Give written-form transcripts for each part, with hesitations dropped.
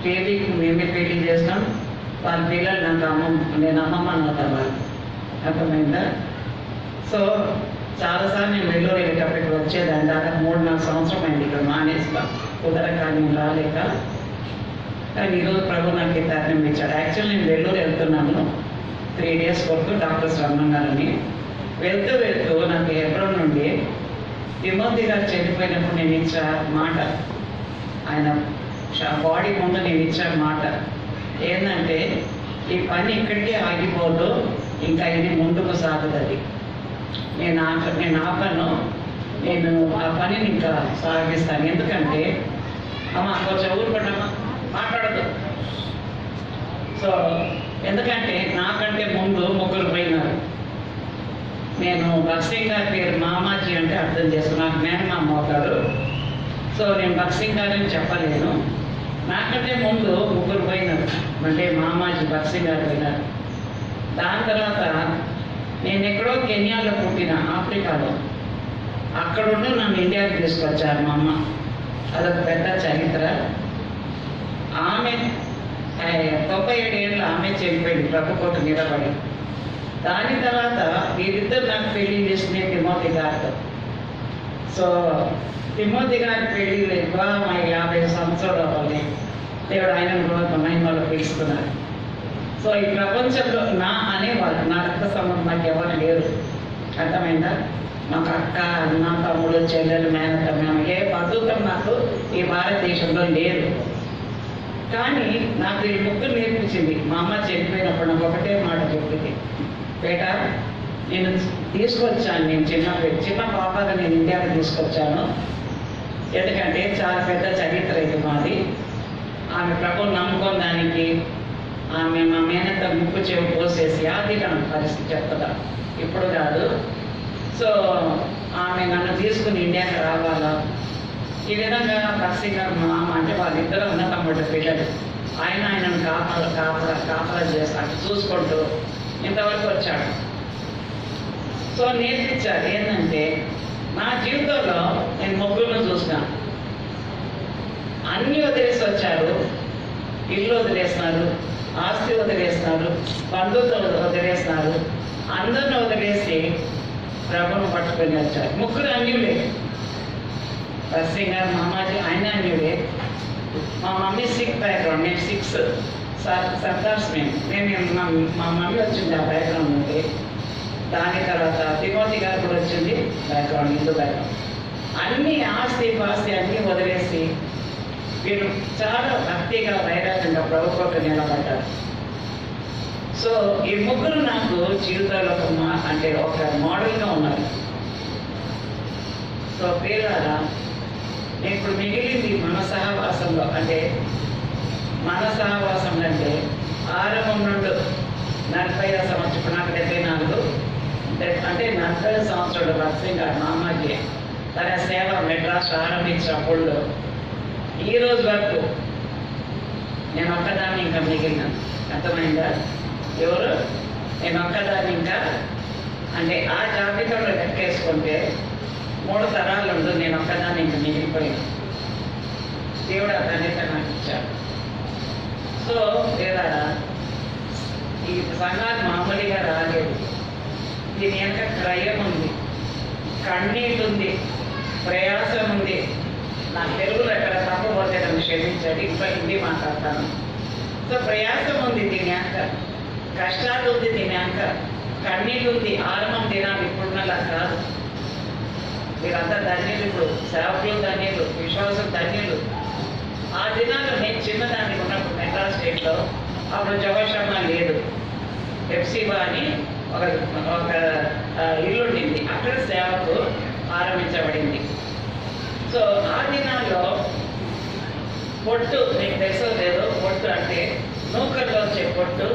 బేబీకి మేమే పెళ్లి చేస్తాం, వాళ్ళ పిల్లలు నాకు నేను అమ్మమ్మ అవుతాను వాళ్ళు. అర్థమైందా? సో చాలాసార్లు నేను వెల్లూరు వెళ్ళేటప్పటికి వచ్చేదాన్ని. దాదాపు 3-4 సంవత్సరం అయింది ఇక్కడ మానేస్తా, కుదరక నేను రాలేక. కానీ ఈరోజు ప్రభు నాకు ఈ తరుణం ఇచ్చాడు. యాక్చువల్లీ నేను వెల్లూరు వెళ్తున్నాను 3 డేస్ వరకు డాక్టర్స్ రమ్మన్నారని. వెళ్తూ వెళ్తూ నాకు హెబ్రోన్ నుండి తిమోతి గారు చనిపోయినప్పుడు నేను ఇచ్చా మాట, ఆయన బాడీ ముందు నేను ఇచ్చా మాట ఏంటంటే, ఈ పని ఇక్కడికే ఆగిపోదు, ఇంకా ఇది ముందుకు సాగుతుంది. నేను ఆపను, నేను ఆ పనిని ఇంకా సాగిస్తాను. ఎందుకంటే అమ్మ కొంచెం ఊరుకుంటామా, మాట్లాడదు. సో ఎందుకంటే నాకంటే ముందు 3 పోయినారు. నేను భక్సింగ్ గారి పేరు మామాజీ అంటే అర్థం చేసుకున్నాను, నాకు మేనమామ అవుతాడు. సో నేను భక్సింగ్ గారు అని చెప్పలేను. నాకంటే ముందు 3 పోయినారు, అంటే మామాజీ భక్సింగ్ గారు పోయినారు. దాని తర్వాత నేను ఎక్కడో కెన్యాలో పుట్టిన, ఆఫ్రికాలో. అక్కడుండి నన్ను ఇండియాకి తీసుకొచ్చారు మా అమ్మ. అదొక పెద్ద చరిత్ర. ఆమె 97 ఏళ్ళు ఆమె చనిపోయింది ప్రభు కొరకు నిలబడి. దాని తర్వాత వీరిద్దరు నాకు పెళ్లి చేసిన తిమోతి గారితో. సో తిమోతి గారి పెళ్లి వివాహం 50 సంవత్సరాలు అవ్వాలి. దేవుడు ఆయన మహిమలో పిలుస్తున్నారు. సో ఈ ప్రపంచంలో నా అనేవాళ్ళు, నా రక్త సంబంధం నాకు ఎవరు లేరు. అర్థమైందా? మాకు అక్క, అన్న, తమ్ముడు, చెల్లెలు, మేనత్త, మేము ఏ పద్ధతం నాకు ఈ భారతదేశంలో లేదు. కానీ నాకు ఈ ముగ్గురు నేర్పించింది. మా అమ్మ చనిపోయినప్పుడు నాకు ఒకటే మాట చెప్పింది, బేటా నేను తీసుకొచ్చాను, నేను చిన్న పాపగా నేను ఇండియాకి తీసుకొచ్చాను. ఎందుకంటే చాలా పెద్ద చరిత్ర ఇది మాది. ఆమె ప్రభువుని నమ్ముకున్న దానికి ఆమె మా మేనత్త ముక్కు చెవి పోసేసి ఆదిగా పరిస్థితి చెప్తుందా, ఇప్పుడు కాదు. సో ఆమె నన్ను తీసుకుని ఇండియాకి రావాలా. ఈ విధంగా భక్సింగ్ గారు మా మామ అంటే వాళ్ళిద్దరూ ఉన్న తమ్ముడు పిల్లలు. ఆయనను కాపలా చేస్తాడు, చూసుకుంటూ ఇంతవరకు వచ్చాడు. సో నేర్పించారు ఏంటంటే, నా జీవితంలో నేను ముగ్గురును చూసినాను. అన్నీ వదిలేసి వచ్చారు. ఇల్లు వదిలేస్తున్నారు, ఆస్తి వదిలేస్తున్నారు, బంధువులు వదిలేస్తున్నారు, అందరిని వదిలేసి ప్రభువును పట్టుకొని వచ్చారు. ముగ్గురు అన్యులే. భక్సింగ్ గారు మామాజీ ఆయన అన్యుడే. మా మమ్మీ సిక్ బ్యాక్గ్రౌండ్, నేను 6 సర్దార్స్ మేము మా మమ్మీ వచ్చింది ఆ బ్యాక్గ్రౌండ్ నుండి. దాని తర్వాత తిమోతి గారు కూడా వచ్చింది బ్యాక్గ్రౌండ్, హిందూ బ్యాక్గ్రౌండ్. అన్నీ ఆస్తి పాస్తి అన్నీ వదిలేసి వీళ్ళు చాలా భక్తిగా వైరాగ్యంగా ప్రభు కొరకు నిలబడ్డారు. సో ఈ ముగ్గురు నాకు జీవితాల్లో అంటే ఒక మోడల్గా ఉన్నారు. సో పిల్లరా, ఇప్పుడు మిగిలింది మన సహవాసంలో. అంటే మన సహవాసం అంటే ఆరంభం నుండి 40 సంవత్సరం, ఇప్పుడు నాకు 74, అంటే 40 సంవత్సరాలు భక్సింగ్ గారు మామాజీ తన సేవ మెడ్రాస్ ఆరంభించినప్పుడు ఈ రోజు వరకు నేను ఒక్కదాన్ని ఇంకా మిగిలిన. అర్థమైందా? ఎవరు? నేను ఒక్కదాన్ని ఇంకా. అంటే ఆ జాబితాలో లెక్కేసుకుంటే 3 తరాలు ఉండదు, నేను ఒక్కదాన్ని ఇంకా మిగిలిపోయాను. దేవుడు ఆ ధన్యత నాకు ఇచ్చాడు. సో లేదా ఈ సంఘాలు మామూలుగా రాలేదు. దీని యొక్క క్రయం ఉంది, కన్నీళ్ళు ఉంది, ప్రయాసం ఉంది. నా తెలుగులో ఎక్కడ తప్పు పోతే నన్ను క్షమించండి, ఇంకా హిందీ మాట్లాడతాను. సో ప్రయాసం ఉంది దీని యొక్క, కష్టాలు ఉంది దీని యొక్క, కన్నీళ్ళు ఉంది. ఆరంభం దినాలు ఇప్పుడున్నలా కాదు. మీరంతా ధన్యులు, ఇప్పుడు సేవకులు ధన్యులు, విశ్వాసం ధన్యులు. ఆ దినాల్లో నేను చిన్నదానికి ఉన్నప్పుడు మెడ్రాస్ స్టేట్లో అప్పుడు జవశర్మ లేదు, ఎఫ్సీబా అని ఒక ఇల్లు ఉండింది, అక్కడ సేవకు ఆరంభించబడింది. సో ఆ దినాల్లో పొట్టు, మీకు తెలుసో లేదో, పొట్టు అంటే నూకల్లో వచ్చే పొట్టు,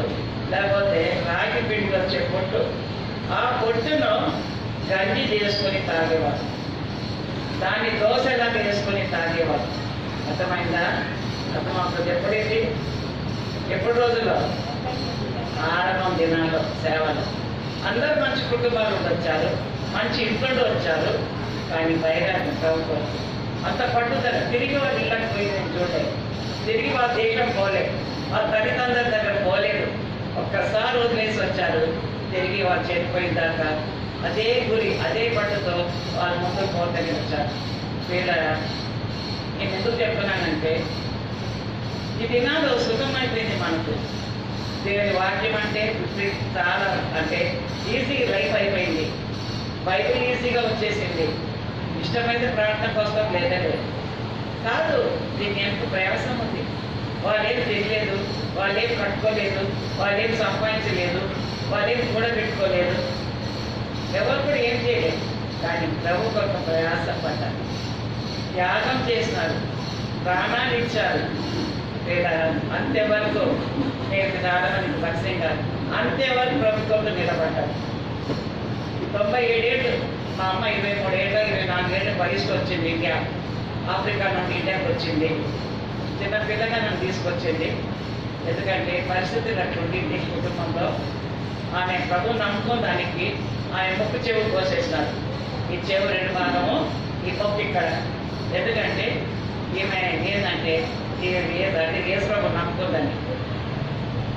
లేకపోతే రాగి పిండిలో వచ్చే పొట్టు. ఆ పొట్టును గంజి చేసుకొని తాగేవారు, దాన్ని దోశలాగా వేసుకొని తాగేవారు. అర్థమైందా? అర్థమవుతుంది. ఎప్పుడైతే ఎప్పుడు రోజుల్లో ఆరంభం దినాల్లో సేవలు. అందరూ మంచి కుటుంబాలు వచ్చారు, మంచి ఇంట్లో వచ్చారు. కానీ బయట ప్రభుత్వం అంత పట్టుదల. తిరిగి వాళ్ళ ఇళ్ళకి పోయి నేను చూడలేదు, తిరిగి వాళ్ళ దేశం పోలేదు, వాళ్ళ తల్లిదండ్రుల దగ్గర పోలేదు. ఒక్కసారి వదిలేసి వచ్చారు, తిరిగి వాళ్ళు చనిపోయిన దాకా అదే గురి అదే పట్టుతో వాళ్ళు ముందుకు పోతూనే వచ్చారు. వీళ్ళ నేను ఎందుకు చెప్తున్నానంటే ఈ దినాలు సుఖమైపోయింది మనకు. దేవుని వాక్యం అంటే చాలా అంటే ఈజీ లైఫ్ అయిపోయింది. బైబిల్ ఈజీగా వచ్చేసింది. ఇష్టమైతే ప్రార్థన కోసం లేదండి కాదు, దీనికి ఎంత ప్రయాసం ఉంది. వాళ్ళేం తెలియలేదు, వాళ్ళేం కట్టుకోలేదు, వాళ్ళేం సంపాదించలేదు, వాళ్ళేం కూడా పెట్టుకోలేదు, ఎవరు కూడా ఏం చేయలేదు. కానీ ప్రభు కొరకు ప్రయాసపడ్డారు, త్యాగం చేసినారు, ప్రాణాలు ఇచ్చారు. అంతేవరకు నేను చాలా మంది లక్ష్యంగా అంతేవరకు ప్రభుత్వంలో నిలబడ్డారు. 97 ఏళ్ళు మా అమ్మ 23 ఏళ్ళు 24 ఏళ్ళు వయసులో వచ్చింది. ఇండియా ఆఫ్రికా నుండి ఇండియాకి వచ్చింది. చిన్నపిల్లగా నన్ను తీసుకొచ్చింది. ఎందుకంటే పరిస్థితులు అట్లుండింది కుటుంబంలో. ఆమె ప్రభువు నమ్ముకున్న దానికి ఆమె ముక్కు చెవు కోసేసినారు. ఈ చెవు 2 భాగము, ఈ మొక్కు ఇక్కడ. ఎందుకంటే ఈమె ఏంటంటే యేసు ప్రభు నమ్ముకుందని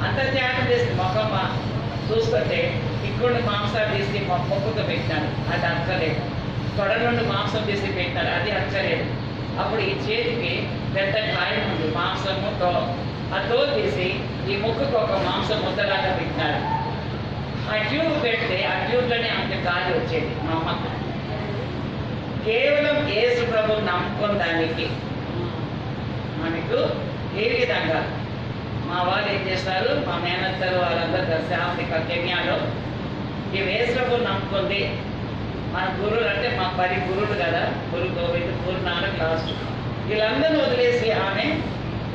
అంత త్యాగం చేసి మొక్కమ్మ చూస్తుంటే ఇక్కడ మాంసాలు తీసి మొక్కుతో పెట్టినారు, అది అక్కలేదు. తొడ నుండి మాంసం తీసి పెట్టినారు, అది అక్కలేదు. అప్పుడు ఈ చేతికి పెద్ద గాయం ఉంది, మాంసము ఆ తోలు తీసి ఈ ముక్కుకు ఒక మాంసం ముద్దలాగా పెట్టినారు. ఆ ట్యూబ్ పెడితే ఆ ట్యూబ్లోనే అంత గాలి వచ్చేది. మా అమ్మకు కేవలం యేసు ప్రభు నమ్ముకున్న దానికి మనకు ఏ విధంగా మా వాళ్ళు ఏం చేస్తారు, మా మేనత్తలు వాళ్ళందరూ కలిసి ఆఫ్రికా కెన్యాలో ఈ యేసు ప్రభు నమ్ముకుంది. మన గురువులు అంటే మా 10 గురువులు కదా, గురు గోవింద్, గురు నానక్, లాస్ట్ వీళ్ళందరినీ వదిలేసి ఆమె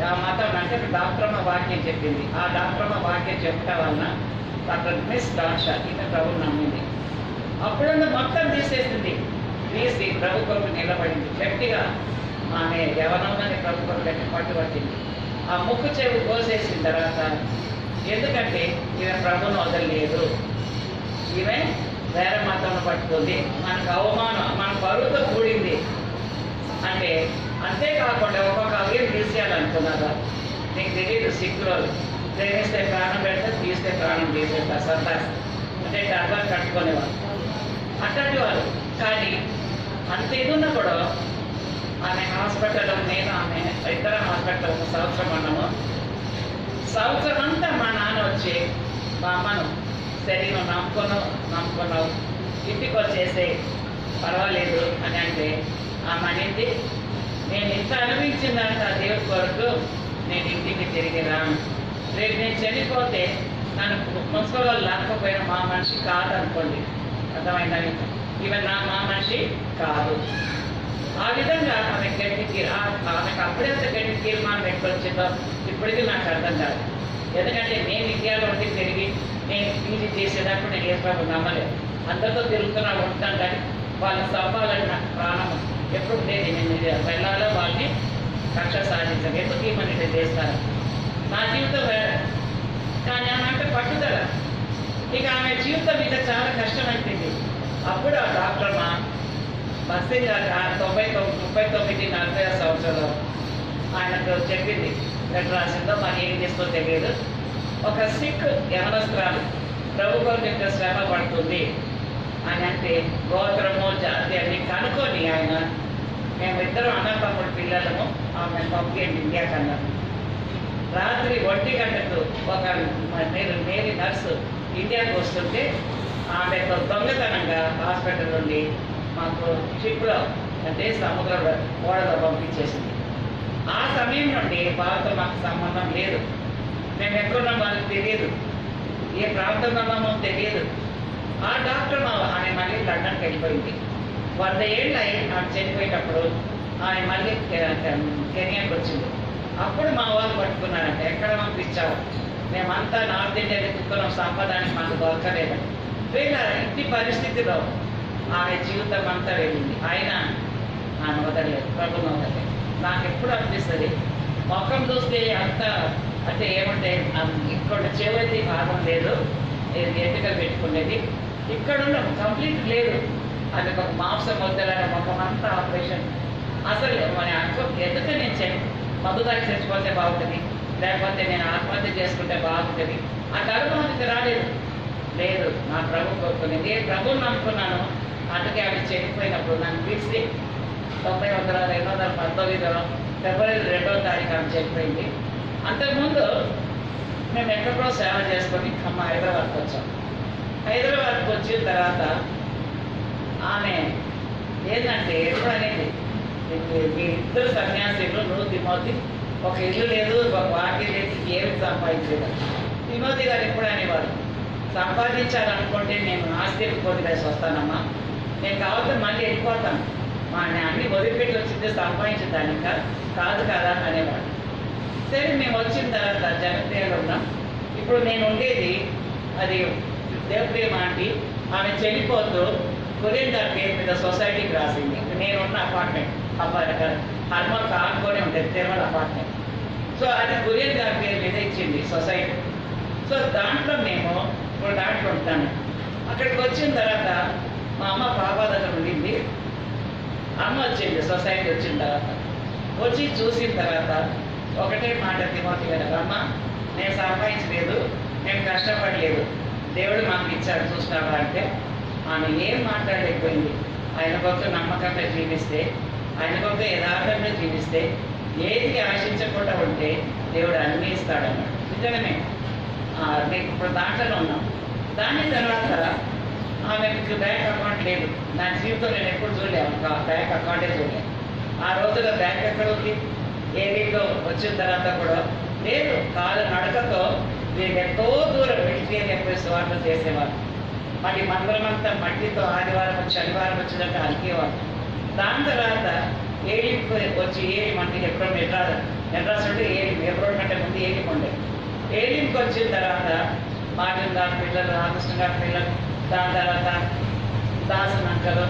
ఆ మతం అంటే డాక్టర్మ వాక్యం చెప్పింది. ఆ డాక్టర్మ వాక్యం చెప్పడం వలన డాక్టర్ మిస్ డాషా ఈమె ప్రభు నమ్మింది. అప్పుడున్న మొత్తం తీసేసింది, తీసి ప్రభు కొరకు నిలబడింది. గట్టిగా ఆమె ఎవరన్నది ప్రభు కొరకు గట్టి పట్టుబట్టింది. ఆ ముక్కు చెవి కోసేసిన తర్వాత ఎందుకంటే ఈమె ప్రభును వదలలేదు, ఈమె వేరే మతంలో పట్టుకుంది. మనకు అవమానం, మన బరువుతో కూడింది. అంటే అంతేకాకుండా ఒక్కొక్క అవిని తీసేయాలనుకున్నారా, నీకు తెలియదు. సిక్కులో ప్రేమిస్తే ప్రాణం పెడితే, తీస్తే ప్రాణం తీసేస్తారు. సర్దాస్ అంటే డబ్బాలు కట్టుకునేవారు అట్లాంటి వారు. కానీ అంత ఇదున్నా కూడా ఆమె హాస్పిటల్లో, నేను ఆమె ఇద్దరు హాస్పిటల్ 1 సంవత్సరం అన్నాము. సంవత్సరం అంతా మా నాన్న వచ్చి మా అమ్మను సరే నువ్వు నమ్ముకున్నావు ఇంటికి వచ్చేసే పర్వాలేదు అని అంటే ఆమె అనేది నేను ఇంత అనుభవించిందంట దేవుడి కొరకు నేను ఇంటికి తిరిగి రాను. రేపు నేను చనిపోతే నన్ను మున్సిపల్ వాళ్ళు లేకపోయినా మా మనిషి కాదనుకోండి, అర్థమైందని ఈవెన్ మా మనిషి కాదు. ఆ విధంగా ఆమె ఆమెకు అప్పుడెంత గట్టి తీర్మానం పెట్టుకొచ్చిందో ఇప్పటికీ నాకు అర్థం కాదు. ఎందుకంటే నేను ఇండియాలో ఉండి తిరిగి నేను పీజీ చేసేటప్పుడు నేను యేసు ప్రభు నమ్మలేదు. అందరితో తిరుగుతున్నా ఉంటాను, కానీ వాళ్ళని చంపాలని నాకు ప్రాణం ఎప్పుడు లేదు. నేను వెళ్ళాలో వాళ్ళని కక్ష సాధించాను, ఎందుకు ఏమని చేస్తారు. నా జీవితం వేరే, కానీ ఆమె అంటే పట్టుదల. ఇక ఆమె జీవితం మీద చాలా కష్టమైపోయింది. అప్పుడు ఆ డాక్టర్ మా బస్సు 39 40 సంవత్సరాలు ఆయనకు చెప్పింది, లెటర్ రాసిందో మరి ఏం చేస్తో తెలియదు. ఒక సిక్ యవనస్త్రాలు ప్రభు కొరకు యొక్క శ్రమ పడుతుంది అని అంటే గోత్రము జాతి అన్ని కనుక్కొని ఆయన మేమిద్దరం అన్నతమ్ముడు పిల్లలము ఆమె పంపించండి ఇండియా కన్నా. రాత్రి 1 గంటకు ఒక మేరీ నర్సు ఇండియాకి వస్తుంటే ఆమె దొంగతనంగా హాస్పిటల్ నుండి మాకు షిప్లో అంటే సముద్రంలో ఓడలో పంపించేసింది. ఆ సమయం నుండి వాళ్ళతో మాకు సంబంధం లేదు. మేము ఎక్కడున్నాం వాళ్ళకి తెలియదు, ఏ ప్రాంతంలో ఉన్నామో తెలియదు. ఆ డాక్టర్ ఆమె మళ్ళీ లండన్కి వెళ్ళిపోయింది. 100 ఏళ్ళు అయ్యి ఆమె చనిపోయేటప్పుడు ఆమె మళ్ళీ కెనియాకి వచ్చింది. అప్పుడు మా వాళ్ళు పట్టుకున్నారంటే ఎక్కడ పంపించావు, మేమంతా నార్త్ ఇండియా వెతుక్కున్నాం, సంపదానికి మాకు దొరకలేదని. వీళ్ళ ఇంటి పరిస్థితిలో ఆమె జీవితం అంతా వెళ్ళింది. ఆయన ఆమె వదలలేదు, ప్రభుని వదలలేదు. నాకు ఎప్పుడు అనిపిస్తుంది ముఖం చూస్తే అంత అంటే ఏమంటే ఇక్కడ చెవైతే భాగం లేదు, ఎంటికలు పెట్టుకునేది ఇక్కడ కంప్లీట్ లేదు. అది ఒక మాంసం వద్దలాగా ముఖం అంతా ఆపరేషన్ అసలు మన ఎందుకు నేను మందు తాగి చచ్చిపోతే బాగుంటుంది, లేకపోతే నేను ఆత్మహత్య చేసుకుంటే బాగుంటుంది ఆ అనుభవానికి రాలేదు. లేదు, నా ప్రభు కోరుకునేది ప్రభుని నమ్ముకున్నాను. అందుకే ఆమె చనిపోయినప్పుడు నన్ను పిలిచి 1919 ఫిబ్రవరి 2వ తారీఖు ఆమె చనిపోయింది. అంతకుముందు మేము ఎక్కడో సేవ చేసుకొని హైదరాబాద్కి వచ్చాం. హైదరాబాద్కి వచ్చిన తర్వాత ఆమె ఏంటంటే ఎప్పుడు అనేది, మీరిద్దరు సన్యాసులు, నువ్వు తిమోతి, ఒక ఇల్లు లేదు, ఒక వాకి లేదు, ఏమి సంపాదించలేదు. తిమోతి గారు ఎప్పుడు అనేవారు, సంపాదించాలనుకుంటే నేను ఆస్తికి వదిలేసి వస్తానమ్మా, నేను కావాలంటే మళ్ళీ వెళ్ళిపోతాను, అన్ని వదిలిపెట్టి వచ్చింది సంపాదించడానికి కాదు కదా అనేవాడు. సరే, మేము వచ్చిన తర్వాత జనప్రియలో ఉన్నాం. ఇప్పుడు నేను ఉండేది అది దేవప్రియ ఆంటీ, ఆమె చనిపోతూ కొరియన్ గారి పేరు మీద సొసైటీకి రాసింది. నేనున్న అపార్ట్మెంట్ హర్మల్ ఆనుకొని ఉంటుంది తిరుమల అపార్ట్మెంట్. సో అది కొరియన్ గారి పేరు మీద ఇచ్చింది సొసైటీ. సో దాంట్లో మేము ఇప్పుడు దాంట్లో ఉంటాను. అక్కడికి వచ్చిన తర్వాత మా అమ్మ పాప దగ్గర ఉండింది. అమ్మ వచ్చింది సొసైటీ వచ్చిన తర్వాత. వచ్చి చూసిన తర్వాత ఒకటే మాట తిమోతి గారు, అమ్మ నేను సంపాదించలేదు, నేను కష్టపడలేదు, దేవుడు మాకు ఇచ్చాడు చూసినావా అంటే ఆమె ఏం మాట్లాడలేకపోయింది. ఆయన కొరకు నమ్మకంగా జీవిస్తే, ఆయన కొరకు యథార్థంగా జీవిస్తే, ఏది ఆశించకుండా ఉంటే దేవుడు అన్నీ ఇస్తాడన్నాడు. నిజంగానే నేను ఇప్పుడు దాంట్లోనే ఉన్నాం. దాని తర్వాత ఆమెకు బ్యాంక్ అకౌంట్ లేదు. నా జీవితంలో నేను ఎప్పుడు చూడలేము, బ్యాంక్ అకౌంటే చూడలేదు. ఆ రోజులో బ్యాంక్ ఎక్కడ ఉంది, ఏరియాలో వచ్చిన తర్వాత కూడా లేదు. కాలు నడకతో వీరికి ఎంతో దూరం మిలిటరీ చెప్పి స్వార్థం చేసేవారు. మళ్ళీ మందరం అంతా మట్టితో ఆదివారం వచ్చి శనివారం వచ్చినట్టు అలికేవారు. దాని తర్వాత ఏలికి వచ్చి ఏలి మనకి ఎప్పుడో మెడ్రాస్ అంటే ఏలి ఎప్పుడో కంటే ముందు ఏలికి ఉండేది. ఏలికి వచ్చిన తర్వాత మార్టిన్ గారి పిల్లలు, రామకృష్ణ గారి పిల్లలు, దాని తర్వాత దాసన్ అంకలు,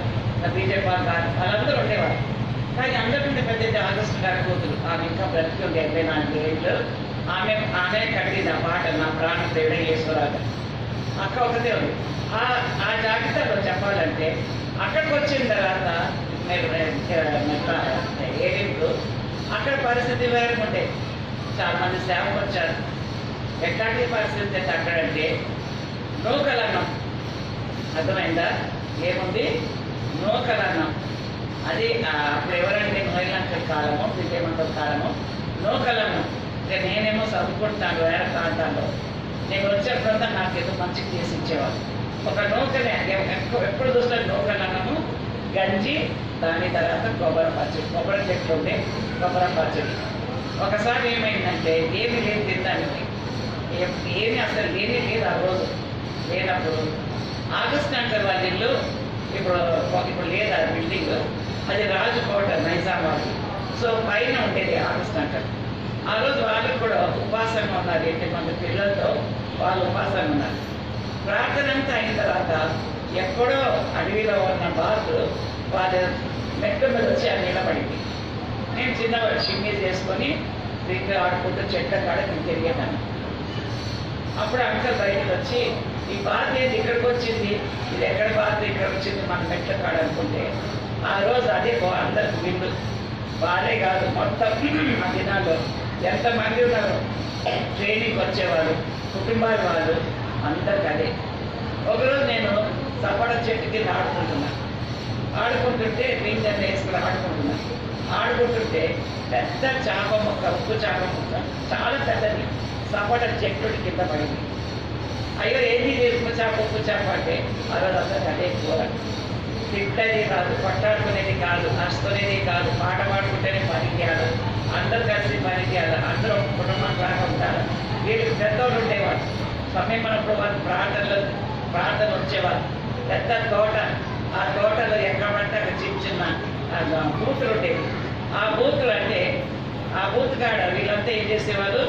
బీజేపీ గారు, వాళ్ళందరూ ఉండేవారు. కానీ అందరికంటే పెద్ద ఆగస్టు గారి కూతురు, ఆమె ఇంకా బ్రతికి ఉంది 84 ఏళ్ళు. ఆమె కట్టింది ఆ పాట, నా ప్రాణం దేవుడే ఈశ్వరాలు. అక్క ఒకటే ఉంది. ఆ జాబితాలో చెప్పాలంటే అక్కడికి వచ్చిన తర్వాత ఏలింపు అక్కడ పరిస్థితి వేరే ఉండే. చాలా మంది సేవకు వచ్చారు. ఎట్లాంటి పరిస్థితి అంటే అక్కడంటే నూకలన్నం, అర్థమైందా? ఏముంది? నూకలన్నం. అది అప్పుడు ఎవరంటే నోయలంకల కాలము, విజయమంగళ కాలము, నూకలన్నం. ఇక నేనేమో చదువుకుంటాను వేరే ప్రాంతాల్లో. నేను వచ్చేప్పుడంతా నాకు ఏదో మంచిగా చేసి ఇచ్చేవాళ్ళు. ఒక నూకనే ఎప్పుడు చూస్తే నూకలన్నము, గంజి, దాని తర్వాత కొబ్బరి పచ్చడి, కొబ్బరి చెట్లు ఉండే కొబ్బరి పచ్చడి. ఒకసారి ఏమైందంటే ఏమీ లేదు తినడానికి, ఏమీ అసలు ఏమీ లేదు ఆ రోజు. లేనప్పుడు ఆగస్ట్ అంకర్ వాళ్ళ ఇల్లు ఇప్పుడు లేదు ఆ బిల్డింగ్, అది రాజుకోట నైజామాబాద్. సో పైన ఉండేది ఆగస్ట్ అంకర్. ఆ రోజు వాళ్ళకి కూడా ఉపాసంగా ఉన్నారు. 8 మంది పిల్లలతో వాళ్ళు ఉపాసంగా ఉన్నారు. ప్రార్థన అంతా అయిన తర్వాత ఎక్కడో అడవిలో ఉన్న బాతు వాళ్ళ మెట్ల మీద వచ్చి అది నిలబడింది. నేను చిన్నవాడు షిమ్మి చేసుకొని దీంట్లో ఆడుకుంటూ చెట్ల కాడ నేను తిరిగేదాన్ని. అప్పుడు అంకల్ బయటకు వచ్చి, ఈ బాధ ఏంటి ఇక్కడికి వచ్చింది, ఇది ఎక్కడ బాధ ఇక్కడ వచ్చింది మన మెట్ల కాడ అనుకుంటే, ఆ రోజు అదే అందరికి విందు. వాళ్ళే కాదు మొత్తం ఆ దినాల్లో ఎంతమంది ఉన్నారు ట్రైనింగ్ వచ్చేవాళ్ళు, కుటుంబాల వాళ్ళు, అందరికి అదే. ఒకరోజు నేను సపడ చెట్టు కింద ఆడుకుంటుంటే పింఛన్ వేసుకుని ఆడుకుంటుంటే పెద్ద చేప మొక్క, ఉప్పు చేప మొక్క, చాలా పెద్దది, సపడ చెట్టు కింద పడింది. అయ్యో ఏంది ఉప్పు చేప అంటే ఆ రోజు అందరికి అదే కూర. తిట్టేది కాదు, పట్టాడుకునేది కాదు, నడుచుకునేది కాదు, పాట పాడుకుంటేనే పని చేయాలి, అందరు కలిసి పని చేయాలి, అందరూ కుటుంబం లాగా ఉంటారు. వీళ్ళకి పెద్దవాళ్ళు ఉండేవాళ్ళు. సమయమైనప్పుడు వాళ్ళు ప్రార్థన వచ్చేవాళ్ళు. పెద్ద తోట, ఆ తోటలో ఎక్కడ పడితే అక్కడ చిన్న బూతులు ఉండేవి. ఆ బూతులు అంటే ఆ బూత్ కాడ వీళ్ళంతా ఏం చేసేవాళ్ళు,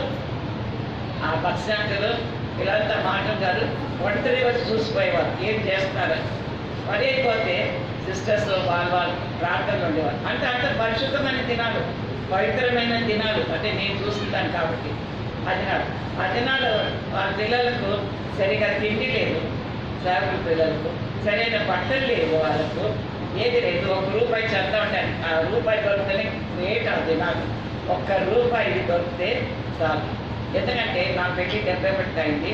ఆ పక్షాంకులు వీళ్ళంతా మాటలు గారు ఒంటరి వచ్చి చూసిపోయేవారు ఏం చేస్తున్నారు. పని అయిపోతే సిస్టర్స్ వాళ్ళు ప్రార్థనలు ఉండేవారు. అంటే అంత పరిశుద్ధమైన దినాలు, పవిత్రమైన దినాలు. అంటే నేను చూస్తుంటాను కాబట్టి ఆ దినాలు వాళ్ళ పిల్లలకు సరిగా తిండి లేదు, సేవకుల పిల్లలకు సరైన బట్టలు లేవు, వాళ్ళకు ఏది లేదు. ₹1 చేద్దాం అంటే ఆ రూపాయి దొరికితేనే గ్రేట్ అది నాకు. ₹1 దొరికితే చాలు. ఎందుకంటే నా పెళ్లి 71 అయింది.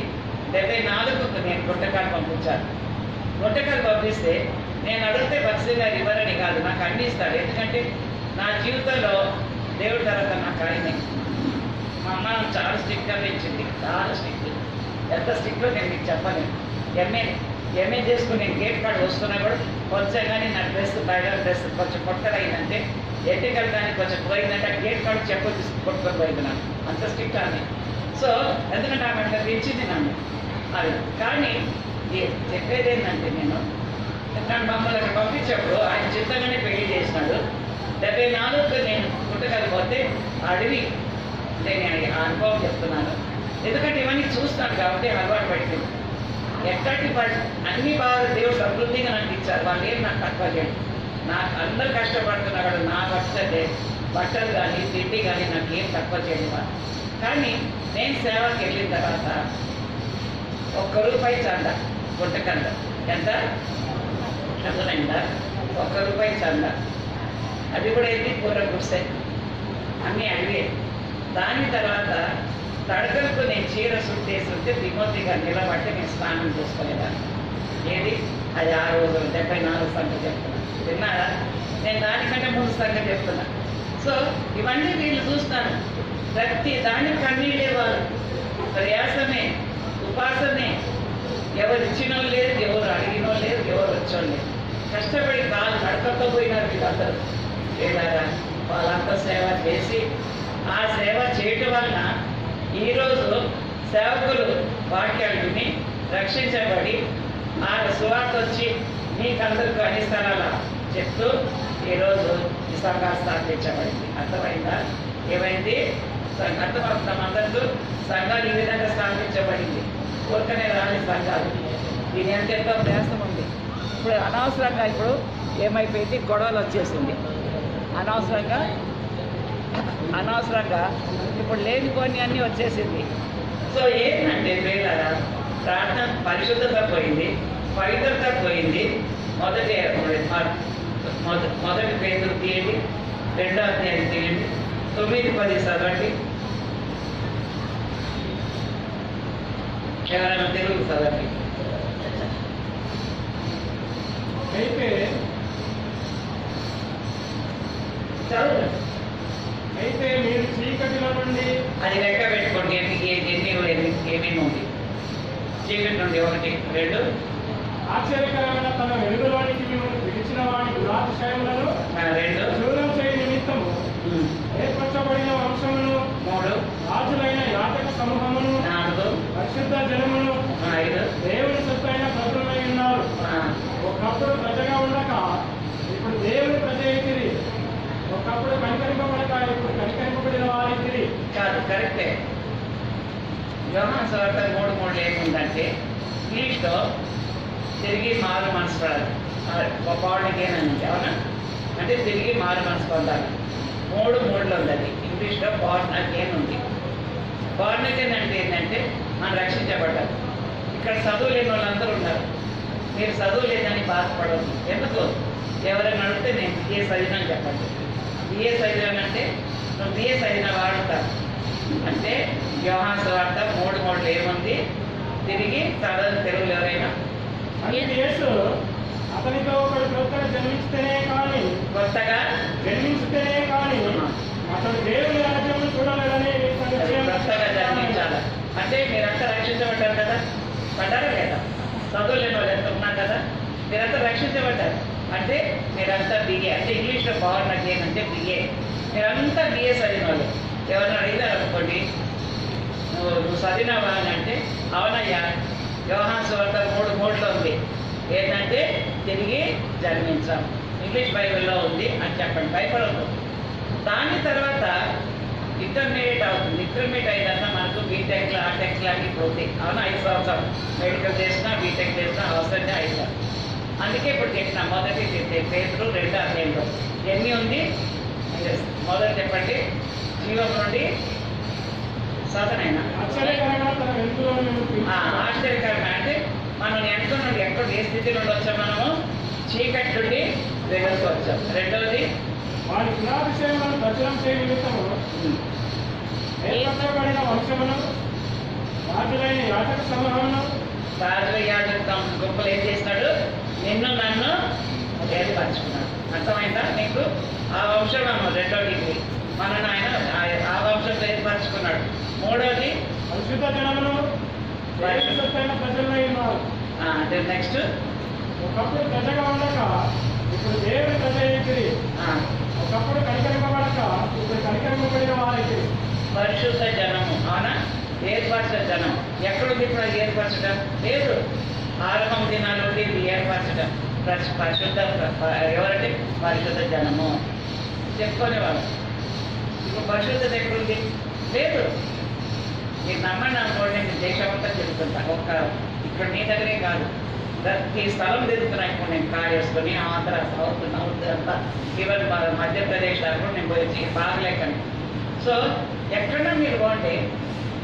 74కు నేను గుంటకాలు పంపించాను. గుంటకాలు పంపిస్తే నేను అడిగితే బక్సీ గారు ఇవ్వరని కాదు, నాకు అన్ని ఇస్తాడు. ఎందుకంటే నా జీవితంలో దేవుడి తర్వాత నాకు ఆయనే. మా అమ్మ చాలా స్ట్రిక్ట్గా ఇచ్చింది, చాలా స్ట్రిక్ట్. ఎంత స్ట్రిక్ట్లో నేను మీకు చెప్పలేను. ఎంఏ చేసుకుని నేను గేట్ కాడ వస్తున్నా కూడా కొంచెం కానీ నా డ్రెస్ బయట డ్రెస్ కొంచెం కొట్టదైందంటే ఎన్నికలు కానీ కొంచెం పోయిందంటే ఆ గేట్ కాడ చెప్పు తీసుకుని కొట్టుకొని పోయింది నాకు. అంత స్ట్రిక్ట్ అని. సో ఎందుకంటే ఆమె అట్లా పెంచింది నన్ను అది. కానీ చెప్పేది ఏంటంటే నేను నన్ను మమ్మల్ని అక్కడ పంపించేప్పుడు ఆయన చిత్తంగానే పెళ్లి చేసినాడు. 74కు నేను పుట్టకపోతే అడవి నేను ఆ అనుభవం చెప్తున్నాను. ఎందుకంటే ఇవన్నీ చూస్తాను కాబట్టి అలవాటు పడిపోయింది. ఎక్కడి అన్ని బాగా దేవుడు సమృద్ధిగా నాకు ఇచ్చారు. వాళ్ళు ఏం నాకు తక్కువ చేయడు. నాకు అందరు కష్టపడుతున్నాడు. నా బట్టలు కానీ తిండి కానీ నాకు ఏం తక్కువ చేయడం వాళ్ళు. కానీ నేను సేవకి వెళ్ళిన తర్వాత ₹1 చందా గుంటకంద. ఎంత అర్థమైందా? ₹1 చందా. అది కూడా ఏంటి కూర గుడిసె అన్నీ అడిగే. దాని తర్వాత తడకలకు నేను చీర సుట్టేస్తుంటే తిమోతిగా నిలబట్టి నేను స్నానం చేసుకునేదాన్ని. ఏది అది ఆ రోజు 74 సంగతి చెప్తున్నా. విన్నారా? నేను దానికంటే ముందు సంగతి చెప్తున్నా. సో ఇవన్నీ వీళ్ళు చూస్తాను. ప్రతి దానికి కన్నీళ్ళే వాళ్ళు. ప్రయాసమే, ఉపాసమే. ఎవరు ఇచ్చినో లేదు, ఎవరు అడిగినో లేదు, ఎవరు వచ్చో లేదు. కష్టపడి కాలు నడకతో పోయినారు వీళ్ళందరూ. లేదా వాళ్ళంతా సేవ చేసి ఆ సేవ చేయటం వలన ఈరోజు సేవకులు వాక్యాలు విని రక్షించబడి ఆ సువార్త వచ్చి మీకందరికీ అన్ని స్థలాల చెప్తూ ఈరోజు ఈ సంఘాలు స్థాపించబడింది. అర్థమైందా? ఏమైంది? అర్థమవుతామందరూ సంఘాలు ఈ విధంగా స్థాపించబడింది. ఊరికనే రాని సంఘాలు. దీని ఎంతో ప్రయాసం ఉంది. ఇప్పుడు అనవసరంగా ఇప్పుడు ఏమైపోయింది, గొడవలు వచ్చేసింది. అనవసరంగా ఇప్పుడు లేనిపోని అన్నీ వచ్చేసింది. సో ఏంటంటే ప్రియులారా, ప్రార్థన పరిశుద్ధత పోయింది, పవిత్రత పోయింది. మొదటి పేతురు తీయండి, 2వ అధ్యాయం తీయండి, 9-10 చదవండి. ఎవరైనా తెలుగు చదవండి. అయితే మీరు చీకటిలో నుండి అది లెక్క పెట్టుకోండి. ఏమేమి ఉంది చీకటి నుండి? 1, 2 ఆశ్చర్యకరమైన తన వెలుగులోనికి మిమ్మల్ని పిలిచిన వాడి దురాతిశయములను 2 దూరం చేయ నిమిత్తము ఏర్పరచబడిన వంశమును 3 రాజులైన యాజక సమూహమును 4 పరిశుద్ధ జనమును 5 దేవుని సొత్తైన ప్రజలై ఉన్నారు. ఒకప్పుడు ప్రజగా ఉండక ఇప్పుడు దేవుని ప్రజ అయితిరి. ఒకప్పుడు కనికరింపబడక ఇప్పుడు కనికరింపబడిన వారైతిరి. కాదు, కరెక్టే. యోహాను సువార్త 3:3 ఏముందంటే ఇంగ్లీష్లో తిరిగి మారు మనసు పడాలి. బార్న్ అగైన్ అని ఉంది. అవునా? అంటే తిరిగి మారు మనసు పొందాలి. 3:3లో ఉంది. అది ఇంగ్లీష్లో బార్న్ అగైన్ ఉంది. బార్న్ అగైన్ అంటే ఏంటంటే మనం రక్షించబడ్డారు. ఇక్కడ చదువు లేని వాళ్ళందరూ ఉన్నారు. మీరు చదువు లేదని బాధపడవద్దు. ఎందుకు? ఎవరైనా అడిగితే నేను బిఏ చదివినాను చెప్పండి. బిఏ చదివానంటే నువ్వు బిఏ చదివిన వాడుతావు అంటే యోహాను సువార్త 3:3లో ఏముంది? తిరిగి చదవని తెలుగులో ఎవరైనా అంటే యేసు అతనితో ఒకడు కొత్తగా జన్మిస్తేనే కానీ అతడు దేవుని రాజ్యమును చూడలేదని కొత్తగా జన్మించాలి. అంటే మీరంతా రక్షించబడ్డారు కదా, పడ్డారా లేదా? చదువు లేని వాళ్ళు ఎంత ఉన్నారు కదా, మీరంతా రక్షించబడ్డారు. అంటే మీరంతా బిఏ. అంటే ఇంగ్లీష్లో బార్న్ అగైన్ అంటే బిఏ. మీరంతా బిఏ చదివిన వాళ్ళు. ఎవరైనా అడిగారు అనుకోండి, నువ్వు చదివినావా అని అంటే అవునయ్యా, యోహాను సువార్త 3:3లో ఉంది. ఏంటంటే తిరిగి జన్మించాం. ఇంగ్లీష్ బైబిల్లో ఉంది అని చెప్పండి. భయపడదు. దాని తర్వాత ఇంటర్మీడియట్ అవుతుంది. ఇంటర్మీడియట్ అయినా మనకు బీటెక్లు ఆ టెక్లు అన్నీ పోతాయి. అవునా? 5 సంవత్సరాలు మెడికల్ చేసినా బీటెక్ చేసినా అవసరంగా 5 సంవత్సరాలు. అందుకే ఇప్పుడు చెప్పిన మొదటి పేతురు 2వ అధ్యాయంలో ఎన్ని ఉంది? మొదటి చెప్పండి. జీవం నుండి సాధనైనా ఆశ్చర్యకరమైన అంటే మనం వెనుక నుండి ఎక్కడ ఏ స్థితి నుండి వచ్చాం? మనము చీకటి నుండి దగ్గరకు వచ్చాం. రెండవది వారి గుణాభిషేకములను ప్రచురం చేయ నిమిత్తము ఏర్పరచబడిన వంశమును రాజులైన యాజక సమూహమును రాజుల యాజక గొప్పలు ఏం చేసినాడు? నిన్ను నన్ను ఏర్పరచుకున్నాడు. అర్థమైందా నీకు? ఆ వంశం రెండో డిగ్రీ మనను ఆయన ఆ వంశంలో ఏర్పరచుకున్నాడు. మూడవది పరిశుద్ధ జనమును పరిశుద్ధమైన ప్రజలై ఉన్నారు. అంటే నెక్స్ట్ ఒకప్పుడు ప్రజగా ఉండక ఇప్పుడు దేవుని ప్రజ అయితిరి. ఒకప్పుడు కనికరింపబడక ఇప్పుడు కనికరింపబడిన వారికి పరిశుద్ధ జనము. అవునా? ఏర్పరచ జనం ఎక్కడుంది ఇప్పుడు? అది ఏర్పరచడం లేదు. ఆరంభం దినాలు ఉండి ఇది ఏర్పరచడం. పరిశుద్ధ ఎవరంటే పరిశుద్ధ జనము చెప్పుకునేవాళ్ళు. ఇప్పుడు పరిశుద్ధత ఎక్కడుంది? లేదు. మీరు నమ్మని అనుకోండి, నేను దేశమంతా తిరుగుతుంటా. ఇక్కడ మీ దగ్గరే కాదు, ప్రతి స్థలం తిరుగుతున్నా. ఇప్పుడు నేను కార్ వేసుకొని ఆంధ్ర, సౌత్, నార్త్ అంతా, ఈవెన్ మధ్యప్రదేశ్ దాకా నేను పోయి బాగలేకని. సో ఎక్కడన్నా మీరు పోండి,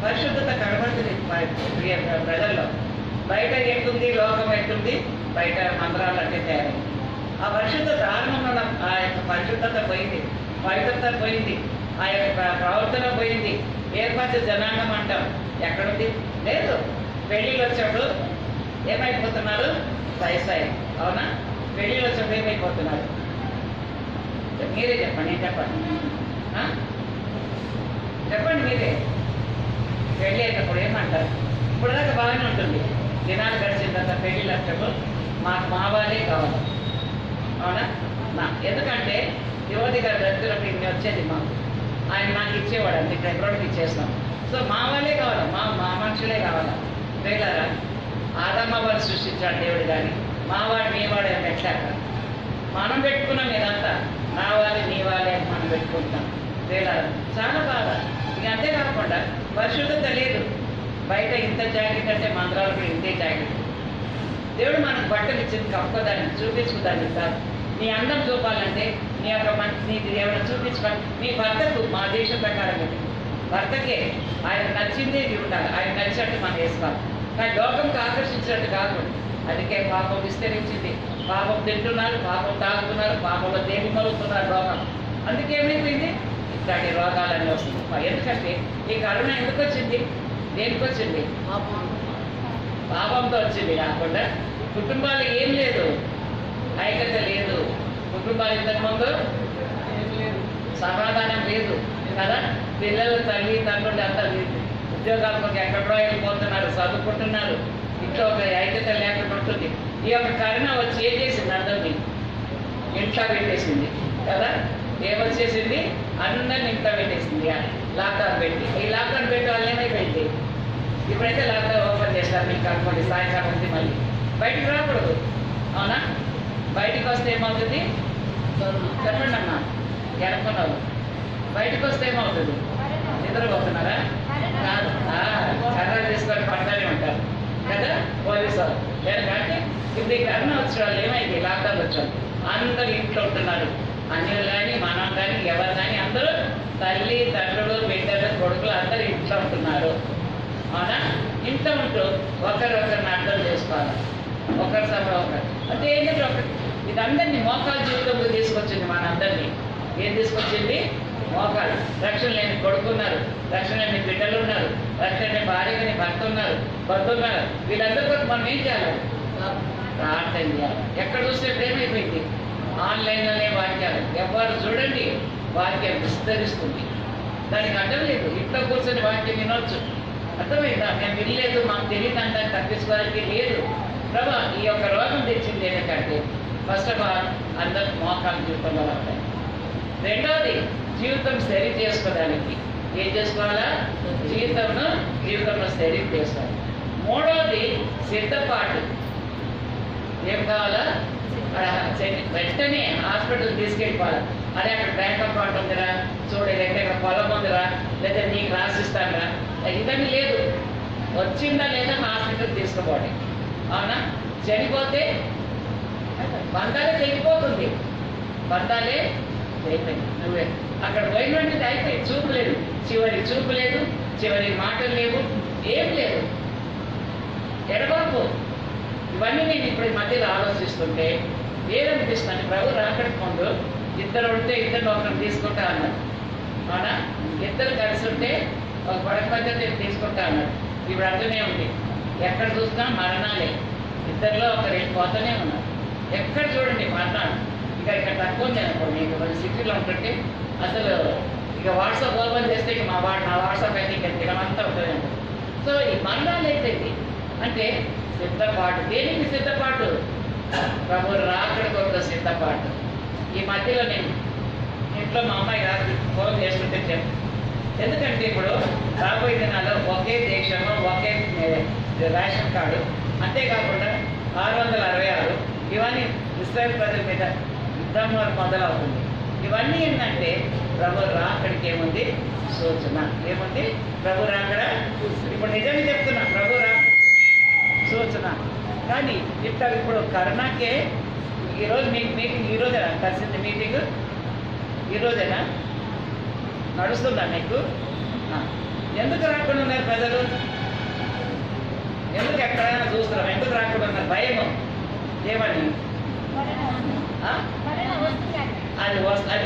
పరిశుద్ధత కనబడుతుంది ప్రజల్లో. బయట ఎట్టుంది, లోకం ఎట్టుంది, బయట మంత్రాలు అంటే తయారు. ఆ పరిశుద్ధత ఆరంభంలో ఆ యొక్క పరిశుద్ధత పోయింది, పవిత్రత పోయింది, ఆ యొక్క ప్రవర్తన పోయింది. ఏర్పరిచే జనాంగం అంటాం. ఎక్కడుంది? లేదు. పెళ్ళిళ్ళు వచ్చినప్పుడు ఏమైపోతున్నారు? సాయి. అవునా? పెళ్ళిళ్ళు వచ్చినప్పుడు ఏమైపోతున్నారు? మీరే చెప్పండి. నేను చెప్పండి, చెప్పండి మీరే. పెళ్ళి అయినప్పుడు ఏమంటారు? ఇప్పుడు దాకా బాగానే ఉంటుంది. దినాలు గడిచిన తర్వాత పెళ్ళిళ్ళు వచ్చినప్పుడు మాకు మా వాళ్ళే కావాలి. అవునా? ఎందుకంటే యువతి గారి దగ్గరకు ఇన్ని వచ్చేది మాకు, ఆయన నాకు ఇచ్చేవాడు. అంతే, ఇక్కడ ఎక్కడికి ఇచ్చేస్తాం. సో మా వాళ్ళే కావాలి, మా మనుషులే కావాలి. వేలారా ఆదమ్మ వారు సృష్టించాడు దేవుడు, కానీ మావాడు మీవాడు అని పెట్టాక మనం పెట్టుకున్నాం. ఇదంతా నా వాళ్ళే నీ వాళ్ళే అని మనం పెట్టుకుంటాం. వేలారా చాలా బాగా. ఇక అంతేకాకుండా పరిశుద్ధత లేదు. బయట ఇంత జాకెట్ అంటే మంత్రాలు కూడా ఇంతే జాకెట్. దేవుడు మనకు బట్టలు ఇచ్చింది కప్పుకోదాన్ని, చూపించుకోదాన్ని కాదు. నీ అందం చూపాలంటే నీ యొక్క నీకు ఏమైనా చూపించుకోవాలి. నీ భర్తకు మా దేశం ప్రకారం ఇది భర్తకే ఆయన నచ్చిందే ఉండాలి, ఆయన నచ్చినట్టు మనం వేసుకోవాలి. కానీ లోకంకి ఆకర్షించినట్టు కాకుండా. అందుకే పాపం విస్తరించింది. పాపం తింటున్నారు, పాపం తాగుతున్నారు, పాపంలో దేని మలుగుతున్నారు లోకం. అందుకే ఏమైపోయింది? ఇట్లాంటి రోగాలన్నీ వస్తుంది. ఎందుకంటే ఈ కరోనా ఎందుకు వచ్చింది? దేనికి వచ్చింది? పాపంతో వచ్చింది. కాకుండా కుటుంబాలు ఏం లేదు, ఐక్యత లేదు. కుటుంబాలు ఇంతకుముందు సమాధానం లేదు కదా. పిల్లలు తల్లి తండ్రులు అంతా ఉద్యోగాలకు ఎక్కడో వెళ్ళిపోతున్నారు, చదువుకుంటున్నారు. ఇంట్లో ఒక ఐక్యత లేకుండా ఉంటుంది. ఈ యొక్క కరోనా వచ్చి ఏం చేసింది? అందరినీ ఇంట్లో పెట్టేసింది కదా. ఏమొచ్చేసింది? అందరినీ ఇంట్లో పెట్టేసింది. లాక్డౌన్ పెట్టి, ఈ లాక్డౌన్ పెట్టి వాళ్ళు ఏమైపోయింది? ఇప్పుడైతే లాక్డౌన్ ఓపెన్ చేస్తారు. మీకు అనుకోండి సాయంకాలం ఉంది, మళ్ళీ బయటికి రాకూడదు. అవునా? బయటికి వస్తే ఏమవుతుంది? చెప్పండి అమ్మా, ఎనుకున్నావు. బయటకు వస్తే ఏమవుతుంది? నిద్రపోతున్నారా? కాదు, కర్రలు తీసుకొని పడతానే ఉంటారు కదా పోలీసు వాళ్ళు. ఎందుకంటే ఇప్పుడు ఈ కరోనా వచ్చిన వాళ్ళు ఏమైంది? లాక్డౌన్ వచ్చారు, అందరూ ఇంట్లో ఉంటున్నారు. అన్యులు కానీ మనం కానీ ఎవరు కానీ అందరూ తల్లి తండ్రులు బిడ్డలు కొడుకులు అందరూ ఇంట్లో ఉంటున్నారు. అవునా? ఇంట్లో ఉంటూ ఒకరిని అర్థం చేసుకోవాలి, ఒకరి సభ ఒకరు. అంటే ఏంటంటే ఇదందరినీ మోకాలు జీవితంలో తీసుకొచ్చింది. మనందరినీ ఏం తీసుకొచ్చింది? మోకాలు. రక్షణ లేని కొడుకున్నారు, రక్షణ లేని బిడ్డలు ఉన్నారు, రక్షణ లేని భార్య కానీ భర్త ఉన్నారు, వీళ్ళందరికీ మనం ఏం చేయాలి? ప్రార్థన చేయాలి. ఎక్కడ చూస్తే ఏమైపోయింది? ఆన్లైన్లోనే వాక్యాలు. ఎవరు చూడండి వాక్యం విస్తరిస్తుంది. దానికి అర్థం లేదు. ఇంట్లో కూర్చొని వాక్యం వినొచ్చు. అర్థమైందా? మేము వినలేదు, మాకు తెలియదు అంటానికి తప్పించుకోవడానికి లేదు. ప్రభా ఈ యొక్క రోగం తెచ్చింది ఏంటంటే ఫస్ట్ ఆఫ్ ఆల్ అందరూ మోకాలు జీవితంలో ఉంటాయి. రెండవది జీవితం సరి చేసుకోవడానికి ఏం చేసుకోవాలా? జీవితంలో సరి చేసుకోవాలి. మూడవది సిద్ధపాటు. ఏం కావాలా? వెంటనే హాస్పిటల్ తీసుకెళ్ళిపోవాలి. అదే అక్కడ బ్యాంక్ అకౌంట్ ఉందిరా, చూడు లేకపోతే ఇక్కడ పొలం ఉందిరా, లేదా నీకు రాసిస్తానరా, ఇవన్నీ లేదు. వచ్చిందా లేదా హాస్పిటల్ తీసుకుపోండి. అవునా? చనిపోతే బంధాలే తెగిపోతుంది. బంధాలే అయిపోయింది. నువ్వే అక్కడ పోయినది అయిపోయి చూపు లేదు, చివరి చూపు లేదు, చివరి మాటలు లేవు, ఏం లేదు. ఎడబాపు. ఇవన్నీ నేను ఇప్పుడు ఈ మధ్యలో ఆలోచిస్తుంటే ఏదనిపిస్తుంది ప్రభు రాకడికి ముందు ఇద్దరు ఉంటే ఇద్దరు ఒకరిని తీసుకుంటా అన్నాడు. అవునా? ఇద్దరు కలిసి ఉంటే ఒక పడక పద్ధతి తీసుకుంటా అన్నాడు. ఇప్పుడు అట్లనే ఉంది. ఎక్కడ చూసినా మరణాలే. ఇద్దరిలో ఒకరు వెళ్ళిపోతూనే ఉన్నారు. ఎక్కడ చూడండి మరణాలు. ఇక ఇక్కడ తక్కువ ఉంది అనుకోండి. ఇక మన సిటీలో ఉంటుంటే అసలు ఇక వాట్సాప్ ఓపెన్ చేస్తే ఇక నా వాట్సాప్ అయితే ఇక దినమంతా ఉంటుంది. సో ఈ మరణాలు అయితే అంటే సిద్ధపాటు. దేనికి సిద్ధపాటు? ప్రభు రాకడికి ఒక సిద్ధపాటు. ఈ మధ్యలో నేను ఇంట్లో మా అమ్మాయి రాత్రి ఫోన్ చేస్తుంటే చెప్పు. ఎందుకంటే ఇప్పుడు రాబోయే దినాల్లో ఒకే దేశము, ఒకే రేషన్ కార్డు, అంతేకాకుండా 666 ఇవన్నీ ఇస్రాయేల్ ప్రజల మీద యుద్ధం మొదలవుతుంది. ఇవన్నీ ఏంటంటే ప్రభు రాకడికి ఏముంది? సూచన. ఏముంది? ప్రభు రాకడ. ఇప్పుడు నిజంగా చెప్తున్నా, ప్రభు రాకడ సూచన. కానీ ఇప్పుడు కరోనాకే ఈరోజు మీకు మీటింగ్ ఈరోజేనా కలిసింది? మీటింగ్ ఈరోజేనా నడుస్తుందా మీకు? ఎందుకు రాకుండా ఉన్నారు ప్రజలు? ఎందుకు ఎక్కడైనా చూస్తున్నాం? ఎందుకు రాకుండా ఉన్నారు? భయము. ఏమని? అది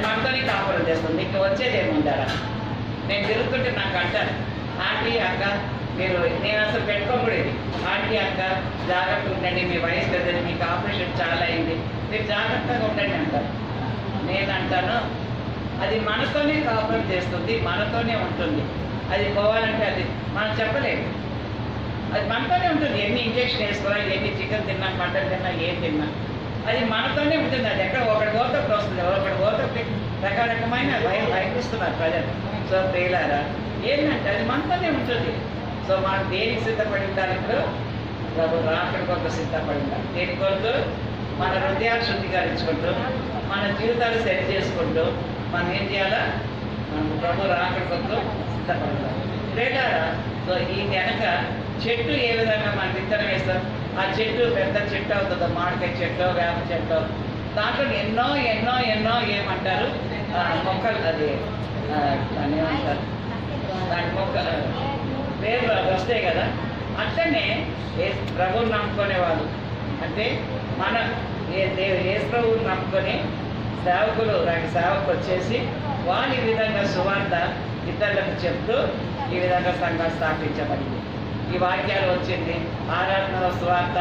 మనతోనే కాపురం చేస్తుంది. ఇంకా వచ్చేది ఏముందారా? నేను తిరుగుతుంటే నాకు అంటారు, ఆంటీ అక్క మీరు, నేను అసలు పెట్టుకోకూడదు, ఆంటీ అక్క జాగ్రత్తగా ఉండండి, మీ వయసు పెద్దది, మీకు ఆపరేషన్ చాలా అయింది, మీరు జాగ్రత్తగా ఉండండి అంటారు. నేను అంటాను అది మనతోనే కాపురం చేస్తుంది, మనతోనే ఉంటుంది. అది పోవాలంటే అది మనం చెప్పలేము. అది మనతోనే ఉంటుంది. ఎన్ని ఇంజక్షన్ వేసుకోవాలి, ఎన్ని చికెన్ తిన్నా, మటన్ తిన్నా, ఏం తిన్నా అది మనతోనే ఉంటుంది. అది ఎక్కడ ఒకటి ఓతప్పుడు వస్తుంది, ఒకటి ఓతప్పుడు రకరకమైన భయపిస్తున్నారు ప్రజలు. సో ప్రియులారా, ఏంటంటే అది మనతోనే ఉంటుంది. సో మనం దేనికి సిద్ధపడి ఉండాలి? ఇప్పుడు ప్రభు రాకడి కొరకు సిద్ధపడి ఉండాలి. దేని కొరకు? మన హృదయాలు శుద్ధీకరించుకుంటూ, మన జీవితాలు సరి చేసుకుంటూ మనం ఏం చేయాలా? మనం ప్రభు రాకడి కొరకు సిద్ధపడి ఉండాలి. ప్రియులారా, సో ఈ వెనక చెట్టు ఏ విధంగా మనం విత్తనం వేస్తాం, ఆ చెట్టు పెద్ద చెట్టు అవుతుందో, మామిడికాయ చెట్టు, వేప చెట్టు, దాంట్లో ఎన్నో ఎన్నో ఎన్నో ఏమంటారు మొక్కలు, అది దాన్ని ఏమంటారు, దాని మొక్క వేరు వస్తాయి కదా. అట్లనే ప్రభువుని నమ్ముకునేవాళ్ళు అంటే మన యేసు ప్రభువుని నమ్ముకొని సేవకులు వచ్చేసి వాళ్ళు ఈ విధంగా సువార్త ఇతరులకు చెప్తూ ఈ విధంగా సంఘం స్థాపించబడింది. ఈ వాక్యాలు వచ్చింది, ఆరాధన సువార్త,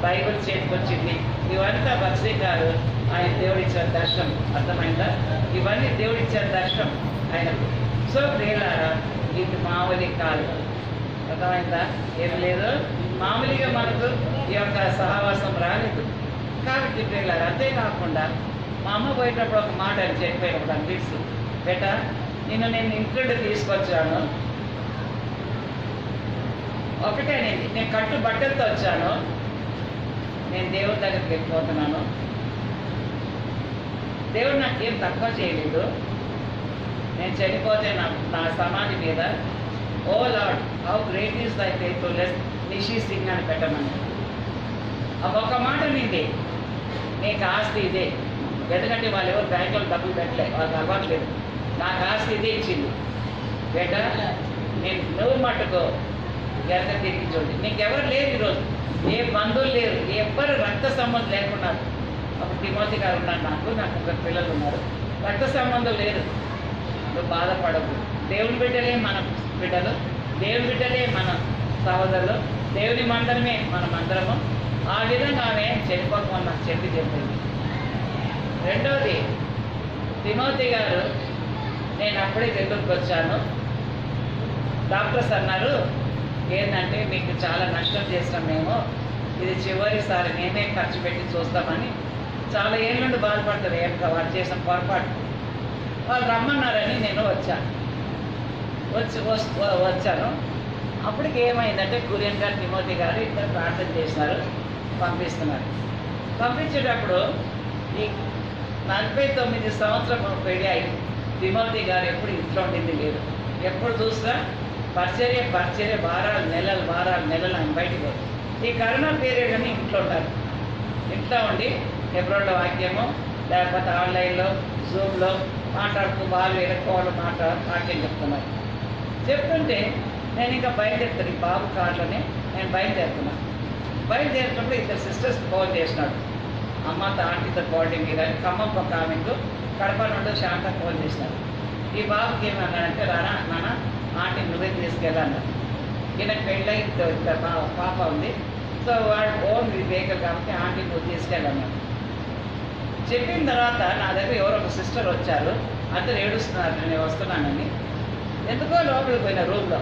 బైబిల్ చేతికి వచ్చింది. ఇవంతా బక్సీ గారు ఆయన దేవుడిచ్చిన దర్శనం. అర్థమైందా? ఇవన్నీ దేవుడిచ్చిన దర్శనం ఆయనకు. సో ప్రియులారా, ఇది మామూలు కాదు. అర్థమైందా? ఏమి లేదు, మామూలుగా మనకు ఈ యొక్క సహవాసం రాలేదు. కాబట్టి ప్రియులారా, అంతేకాకుండా మా అమ్మ పోయేటప్పుడు ఒక మాట అని చెప్పిపోయినప్పుడు అనిపిస్తు, బేట నేను ఇంట్లో తీసుకొచ్చాను, ఒకటే నేను కట్టు బట్టలతో వచ్చాను, నేను దేవుడి దగ్గరికి వెళ్ళిపోతున్నాను, దేవుడు నాకేం తక్కువ చేయలేదు, నేను చనిపోతే నా సమాధి మీద ఓ లార్డ్ హౌ గ్రేట్ ఈస్ దై ఫెయిత్ఫుల్నెస్ నిషి సింగ్ అని పెట్టమని. ఒక మాట నిండి నీకు ఆస్తి ఇదే. ఎందుకంటే వాళ్ళు ఎవరు బ్యాంకులో డబ్బులు పెట్టలేదు, వాళ్ళకి అవ్వట్లేదు. నాకు ఆస్తి ఇదే ఇచ్చింది బేట, నువ్వు మట్టుకో వెనక తిరిగి చూడండి. నీకెవరు లేరు ఈరోజు, ఏ బంధువులు లేరు, ఎవ్వరు రక్త సంబంధం లేకుండా. అప్పుడు తిమోతి గారు ఉన్నారు, నాకు ముగ్గురు పిల్లలు ఉన్నారు, రక్త సంబంధం లేదు. నువ్వు బాధపడకు. దేవుని బిడ్డలే మన బిడ్డలు, దేవుని బిడ్డలే మన సహోదరులు, దేవుని మందరమే మనం అందరము. ఆ విధంగా ఆమె చనిపోకమని నాకు చెప్పింది. రెండవది, తిమోతి గారు నేను అప్పుడే దగ్గరికి వచ్చాను, డాక్టర్స్ అన్నారు ఏంటంటే మీకు చాలా నష్టం చేస్తాం మేము, ఇది చివరిసారి మేమే ఖర్చు పెట్టి చూస్తామని. చాలా ఏళ్ళ నుండి బాధపడతారు ఏమిటో వాళ్ళు చేసిన పొరపాటు. వాళ్ళు రమ్మన్నారని నేను వచ్చాను. అప్పటికి ఏమైందంటే కురియన్ గారు, తిమోతి గారు ఇద్దరు ప్రార్థన చేసినారు, పంపిస్తున్నారు. పంపించేటప్పుడు ఈ 49 సంవత్సరం పెళ్ళి అయి తిమోతి గారు ఎప్పుడు ఇంట్లో ఉండింది లేదు. ఎప్పుడు చూసినా పరిచర్య వారాలు నెలలు ఆయన బయటికి పోతుంది. ఈ కరోనా పీరియడ్ అని ఇంట్లో ఉంటారు. ఇంట్లో ఉండి ఎబ్రోడ్లో వాక్యము, లేకపోతే ఆన్లైన్లో జూమ్లో మాట్లాడుతూ వాళ్ళు ఎదుర్కోవాలి వాక్యం చెప్తున్నారు. చెప్తుంటే నేను ఇంకా బయలుదేరుతాను, ఈ బాబు కార్లోనే నేను బయలుదేరుతున్నాను. బయలుదేరుతున్నప్పుడు ఇద్దరు సిస్టర్స్ ఫోన్ చేసినాడు. అమ్మతో ఆంటీతో కోఆర్డినేట్ మీద ఖమ్మం ఒక ఆమెకు కడప నుండి శాంత ఫోన్ చేశారు. ఈ బాబుకి ఏమన్నాడంటే రానా నాన్న ఆంటీ నువ్వే తీసుకెళ్ళాను, ఈయనకు పెళ్ళై ఇద్దరు పాప ఉంది, సో వాడు ఓన్ వెహికల్ కాబట్టి ఆంటీ నువ్వు తీసుకెళ్ళాను చెప్పిన తర్వాత నా దగ్గర ఎవరో ఒక సిస్టర్ వచ్చారు, అందరు ఏడుస్తున్నారు నేను వస్తున్నానని. ఎందుకో లోపలికి పోయిన రూమ్లో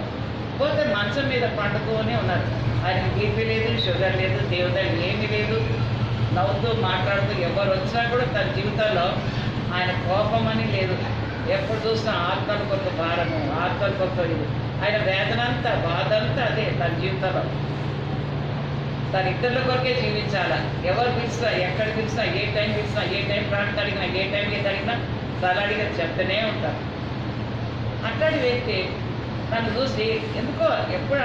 పోతే మంచం మీద పండుకొని ఉన్నారు. ఆయన బీపీ లేదు, షుగర్ లేదు, దేవుదని ఏమీ లేదు, నవ్వుతూ మాట్లాడుతూ ఎవరు వచ్చినా కూడా తన జీవితంలో ఆయన కోపం అని లేదు. ఎప్పుడు చూసినా ఆత్మలు కొత్త భారము, ఆత్మలు కొత్త ఇది, ఆయన వేదన అంతా బాధ అంతా అదే తన జీవితంలో. తన ఇద్దరిలో కొరకే జీవించాలా. ఎవరు పిలిచినా, ఎక్కడ పిలిచినా, ఏ టైం పిలిచినా, ఏ టైం ప్రాణం అడిగినా, ఏ టైం ఏది అడిగినా తల అడిగిన చెప్తూనే ఉంటారు. అట్లాంటి వ్యక్తి నన్ను చూసి ఎందుకో ఎప్పుడు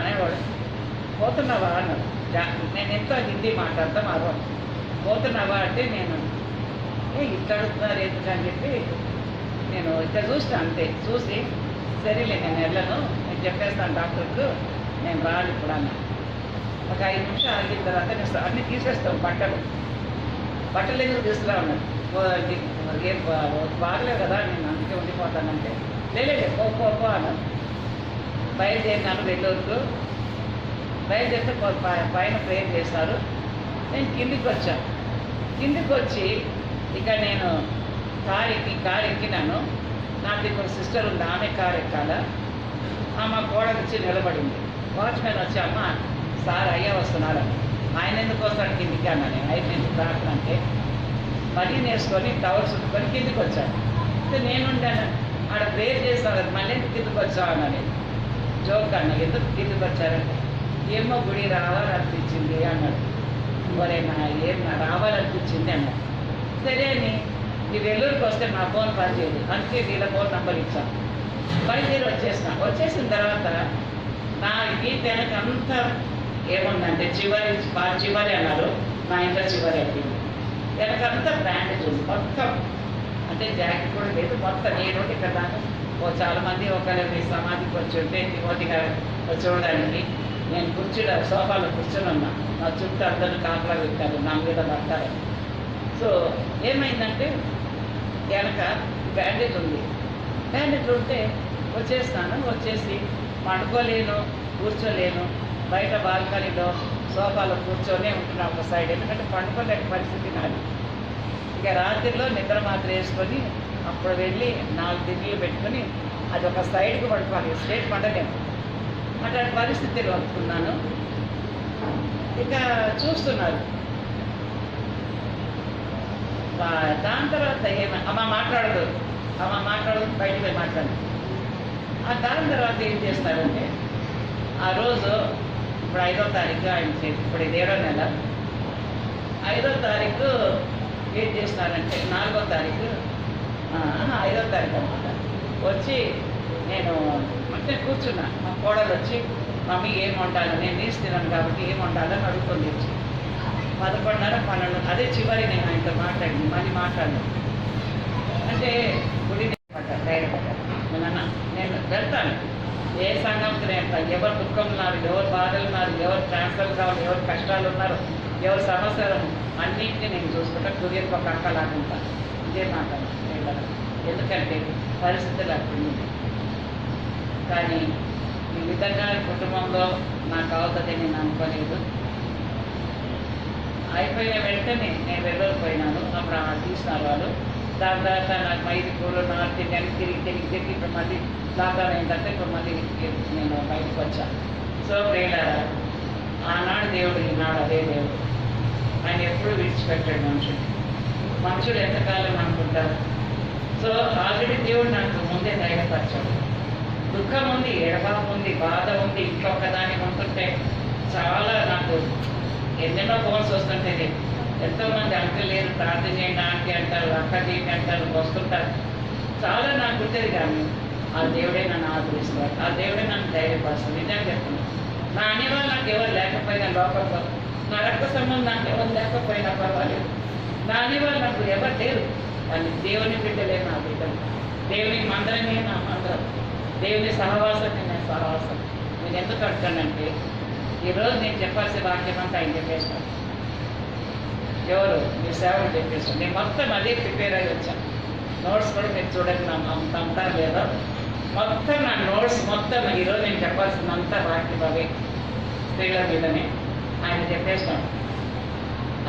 అనేవాడు, పోతున్నావా అన్నాడు. నేను ఎంతో హిందీ మాట్లాడతాం అర్థం. పోతున్నావా అంటే నేను ఇట్లా అడుగుతున్నారు ఎందుకు అని చెప్పి నేను ఇట్లా చూసిన అంతే. చూసి సరేలే నేను వెళ్ళను, నేను చెప్పేస్తాను డాక్టర్కు, నేను రాను ఇప్పుడు అన్న. ఒక 5 నిమిషాలు ఆగిన తర్వాత నేను అన్నీ తీసేస్తాం బట్టలు ఎందుకు తీసుకురా ఉన్నాడు. ఏం బాగలేవు కదా నేను అందుకే ఉండిపోతానంటే లేలే పో అన్నాను. బయలుదేరినాను వెళ్ళూరుకు. బయలుదేరితే పైన ప్రేయర్ చేస్తారు. నేను కిందికి వచ్చాను. కిందికి వచ్చి ఇక నేను కారు ఎక్కినాను. నాకు ఇక్కడ సిస్టర్ ఉంది, ఆమె కారు ఎక్కాల. మా కోడలు వచ్చి నిలబడింది. వాచ్మెన్ వచ్చి అమ్మ సార్ అయ్యా వస్తున్నారు. ఆయన ఎందుకు వస్తాడు కిందికి అన్నా. నేను అయితే ఎందుకు రాకుండా అంటే మరీ నేర్చుకొని టవర్ చుట్టుకొని కిందికి వచ్చాను. నేనుంటాను ఆడ ప్రేయర్ చేస్తాను కదా, మళ్ళీ ఎందుకు కిందికి వచ్చావు అన్నా. నేను జోక్ అన్నా, ఎందుకు కిందికి వచ్చారంటే ఏమో గుడి రావాలనిపించింది అన్నాడు. మరేనా ఏం రావాలనిపించింది అన్నాడు. సరే అని ఈ వెల్లూరుకి వస్తే నా ఫోన్ పనిచేయదు, అందుకే వీళ్ళ ఫోన్ నెంబర్ ఇచ్చాను. బయలుదేరి వచ్చేసిన తర్వాత నా గీత వెనక అంతా ఏముందంటే చివరి అన్నారు, నా ఇంట్లో చివరి అయిపోయింది. వెనకంతా బ్రాండేజ్ ఉంది మొత్తం, అంటే జాకెట్ కూడా లేదు మొత్తం. నేను ఇక్కడ దాకా చాలామంది ఒకరి సమాధికి వచ్చి ఉంటే తిమోతి గారు చూడడానికి నేను సోఫాలో కూర్చొని ఉన్నా. నా చుట్టూ అందరూ కాపలా పెట్టారు, నా మీద పడతారు. సో ఏమైందంటే వెనక బ్యాండేజ్ ఉంది. బ్యాండేజ్ ఉంటే వచ్చేసి పండుకోలేను, కూర్చోలేను. బయట బాల్కనీలో సోఫాలో కూర్చొనే ఉంటున్నా ఒక సైడ్, ఎందుకంటే పండుకోలేని పరిస్థితి నాది. ఇక రాత్రిలో నిద్ర మాత్రం వేసుకొని అప్పుడు వెళ్ళి 4 దిగులు పెట్టుకొని అది ఒక సైడ్కి పడుకోవాలి, స్ట్రేట్ పండలేము. అట్లాంటి పరిస్థితిలో వస్తున్నాను. ఇక చూస్తున్నారు. దాని తర్వాత అమ్మ మాట్లాడదు బయటికి పోయి మాట్లాడదు. దాని తర్వాత ఏం చేస్తారంటే ఆ రోజు ఇప్పుడు 5వ తారీఖు ఆయన ఇప్పుడు ఇది 7వ నెల, 5వ తారీఖు ఏం చేస్తారంటే 4వ తారీఖు 5వ తారీఖు అనమాట వచ్చి నేను అంటే కూర్చున్నా. మా కోడలు వచ్చి మమ్మీ ఏం వండాలి, నేను నీసు తిన్నాను కాబట్టి ఏం వండాలని అడుగుతుంది. వచ్చి 11:30 12 అదే చివరి నేను ఆయనతో మళ్ళీ మాట్లాడను అంటే గుడి నేను వెళ్తాను. ఏ సంఘంకి నేను ఎవరు దుఃఖం ఉన్నారు, ఎవరు బాధలు ఉన్నారు, ఎవరు ట్రాన్స్ఫర్లు కావాలి, ఎవరు కష్టాలు ఉన్నారు, ఎవరు సమస్యలు అన్నింటినీ నేను చూసుకుంటా. కుదిరికి ఒక అక్కలాగుంటాను. ఇదే మాట్లాడను, ఎందుకంటే పరిస్థితులు అట్టుంది. కానీ ఈ విధంగా కుటుంబంలో నాకు అవుతుంది నేను అనుకోలేదు. అయిపోయిన వెంటనే నేను వెళ్ళిపోయినాను. అప్పుడు తీసినారు వాళ్ళు. దాని తర్వాత నాకు 5 కూరలు 4 తిరిగి ఇప్పుడు మళ్ళీ లాక్డౌన్ అయిందంటే ఇప్పుడు మళ్ళీ నేను బయటకు వచ్చాను. సో ప్రియులారా, ఆనాడు దేవుడు ఈనాడు అదే దేవుడు. ఆయన ఎప్పుడు విడిచిపెట్టాడు మనుషులు ఎంతకాలం అనుకుంటారు. సో ఆల్రెడీ దేవుడు నాకు ముందే ధైర్యపరచాడు. దుఃఖం ఉంది, ఎడబాపు ఉంది, బాధ ఉంది, ఇంకొకదాన్ని ఉంటుంటే చాలా నాకు ఎన్నెన్నో ఫోన్స్ వస్తుంటేది. ఎంతోమంది అంకుల్ లేరు, ప్రార్థన చేయండి ఆంటీ అంటారు, అక్క చేయండి అంటారు, వస్తుంటారు. చాలా నాకు ఉంటుంది. కానీ ఆ దేవుడే నన్ను ఆదరిస్తారు, ఆ దేవుడే నన్ను ధైర్యపరుస్తారు. నిజంగా చెప్తున్నాను. నా అనేవాళ్ళు నాకు ఎవరు లేకపోయినా లోకంలో, నా రక్త సంబంధం నాకు ఎవరు లేకపోయినా పర్వాలేదు. నా అనేవాళ్ళు నాకు ఎవరు లేరు. కానీ దేవుని బిడ్డలే నా బిడ్డలు, దేవుని మందరమే నా మందరం, దేవుని సహవాసమే నా సహవాసం. నేను ఎందుకు అంటానంటే ఈరోజు నేను చెప్పాల్సిన వాక్యం అంతా ఆయన చెప్పేస్తాను. ఎవరు మీ సేవలు చెప్పేసి నేను మొత్తం అదే ప్రిపేర్ అయ్యి వచ్చాను. నోట్స్ కూడా మీరు చూడండి, నా అంతా లేదా మొత్తం నా నోట్స్ మొత్తం ఈరోజు నేను చెప్పాల్సిందంతా వాక్యం అవే స్త్రీల మీదనే ఆయన చెప్పేస్తాను.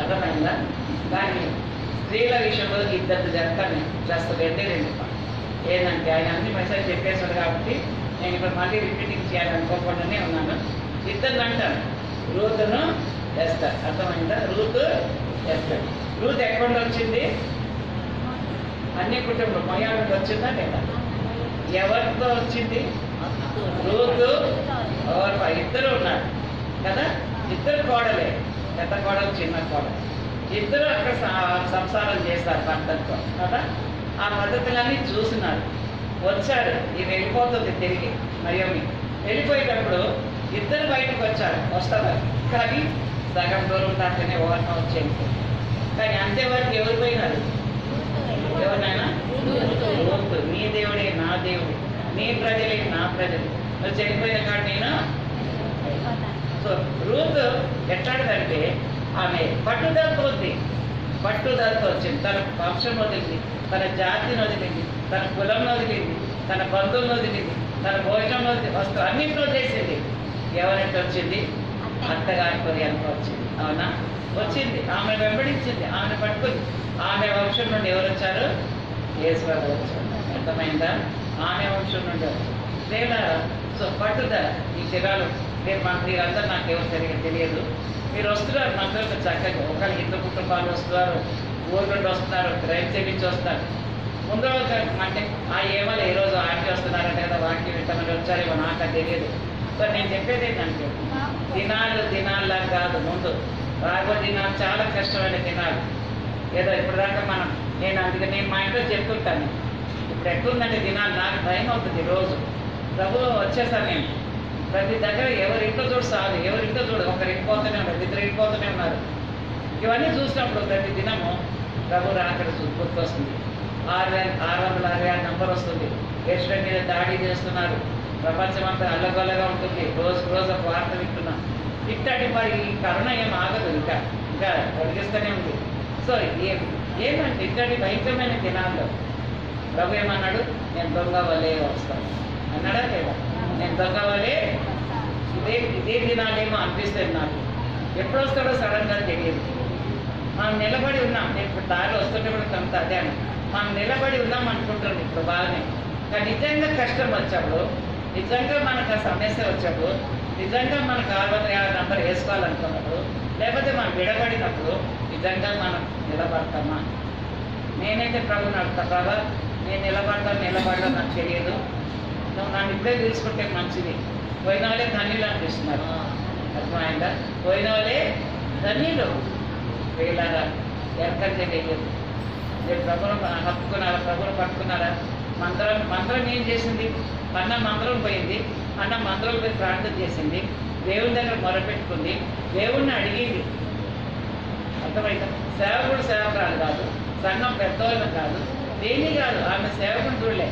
అర్థమైందా? కానీ స్త్రీల విషయంలో ఇద్దరు జరుగుతాను జస్ట్ రెండే ఏంటంటే ఆయన అన్ని మెసేజ్ చెప్పేశాడు కాబట్టి నేను ఇప్పుడు మళ్ళీ రిపీటింగ్ చేయాలనుకోకుండానే ఉన్నాను. ఇద్దరు అంటాను, రూతును ఎస్తర్. అర్థమైందా? Ruth Esther. రూత్ ఎక్కడ వచ్చింది? అన్ని కుటుంబం మొయాబుకి వచ్చిందా లేదా? ఎవరితో వచ్చింది? రూతు ఇద్దరు ఉన్నారు కదా, ఇద్దరు కోడలే, పెద్ద కోడలు చిన్న కోడలు, ఇద్దరు అక్కడ సంసారం చేస్తారు భర్తతో కదా. ఆ పద్ధతులన్నీ చూస్తున్నారు. వచ్చారు, ఈమె వెళ్ళిపోతుంది తిరిగి మరియమ్మి. వెళ్ళిపోయేటప్పుడు ఇద్దరు బయటకు వస్తారు కానీ సగం దూరం దాకానే ఓవర్న వచ్చేది. కానీ అంతేవరకు ఎవరు పోయినారు? ఎవరినైనా రూతు, నీ దేవుడే నా దేవుడు, నీ ప్రజలే నా ప్రజలు, నువ్వు చనిపోయిన కాడ నేను. సో రూత్ ఎట్లాంటిదంటే ఆమె పట్టుదలతో ఉంది, పట్టుదలతో వచ్చింది. తన వంశం వదిలింది, తన జాతిని వదిలింది, తన కులం వదిలింది, తన బంధువులను వదిలింది, తన భోజనం వదిలి వస్తూ అన్నింటిలో చేసింది. ఎవరంటే వచ్చింది? అత్తగారితో ఎంత వచ్చింది. అవునా? వచ్చింది, ఆమె వెంబడించింది, ఆమెను పట్టుకుంది. ఆమె వంశం నుండి ఎవరు వచ్చారు? యేసువారు వచ్చారు. అర్థమైందా? ఆమె వంశం నుండి వచ్చారు. లేదా సో పట్టుదల. ఈ దినాలు మీరందరూ నాకేమో సరిగ్గా తెలియదు. మీరు వస్తున్నారు మందరికి చక్కగా, ఒకళ్ళు హిందూ కుటుంబాలు వస్తున్నారు, ఊరు నుండి వస్తున్నారు, రైతు నుంచి వస్తారు. ముందు అంటే ఏమో ఈరోజు ఆంటీ వస్తున్నారంటే కదా వాక్యం వింటామని వచ్చారేమో నాకు అది తెలియదు. సో నేను చెప్పేది ఏంటంటే దినాల్లా కాదు, ముందు రాబో దినాలు చాలా కష్టమైన దినాలు. ఏదో ఇప్పటిదాకా నేను మా ఇంట్లో చెప్తుంటాను. ఇప్పుడు ఎట్లుందంటే దినాలు నాకు భయం అవుతుంది. రోజు ప్రభు వచ్చేసాను నేను ప్రతి దగ్గర ఎవరింట్లో చూడు సాగు, ఎవరింట్లో చూడు ఒకరింటి పోతూనే ఉన్నారు, ఇద్దరు ఇంటిపోతూనే ఉన్నారు. ఇవన్నీ చూసినప్పుడు ప్రతి దినము ప్రభు రాకడ గుర్తొస్తుంది. 666 నంబర్ వస్తుంది. యెరూషలేము మీద దాడి చేస్తున్నారు, ప్రపంచమంతా అల్లగొల్లగా ఉంటుంది. రోజు ఒక వార్త వింటున్నాం. ఇట్టటి మరి ఈ కరోనా ఏం ఆగదు, ఇంకా పొడిగిస్తూనే ఉంది. సో ఏమంటే ఇట్టటి భయంకరమైన దినాల్లో ప్రభు ఏమన్నాడు? నేను దొంగ వలే వస్తాను అన్నాడా లేదా? నేను దొంగ వలే. ఇదే దినాలేమో అనిపిస్తుంది నాకు. ఎప్పుడు వస్తాడో సడన్గా తెలియదు. మనం నిలబడి ఉన్నాం. నేను ఇప్పుడు దారి వస్తుంటే కూడా కొంత అదే అని మనం నిలబడి ఉన్నాం అనుకుంటాం ఇప్పుడు బాగానే. కానీ నిజంగా కష్టం వచ్చినప్పుడు, నిజంగా మనకు ఆ సమస్య వచ్చినప్పుడు, నిజంగా మనకు 666 నంబర్ వేసుకోవాలనుకున్నప్పుడు, లేకపోతే మనం విడబడినప్పుడు నిజంగా మనం నిలబడతామా? నేనైతే ప్రభుని అడుగుతా, ప్రభా నేను నిలబడడం నాకు తెలియదు, నువ్వు నన్ను ఇప్పుడే తీసుకుంటే మంచిది. పోయిన వాళ్ళే ధన్యులు అనిపిస్తున్నారు. అర్థమైందా? పోయిన వాళ్ళే ధన్యులు. వేలారా ఎక్కడికే తెలియదు. మీరు ప్రభును హత్తుకున్నారా? ప్రభును పట్టుకున్నారా? మంత్రం ఏం చేసింది? మంత్రం పోయింది. మంత్రం పోయి ప్రార్థన చేసింది, దేవుని దగ్గర మొరపెట్టుకుంది, దేవుణ్ణి అడిగింది. అర్థమైందా? సేవకుడు సేవకురాలు కాదు, సంఘం పెద్దవాళ్ళు కాదు, దేని కాదు. ఆమె సేవకుని చూడలే.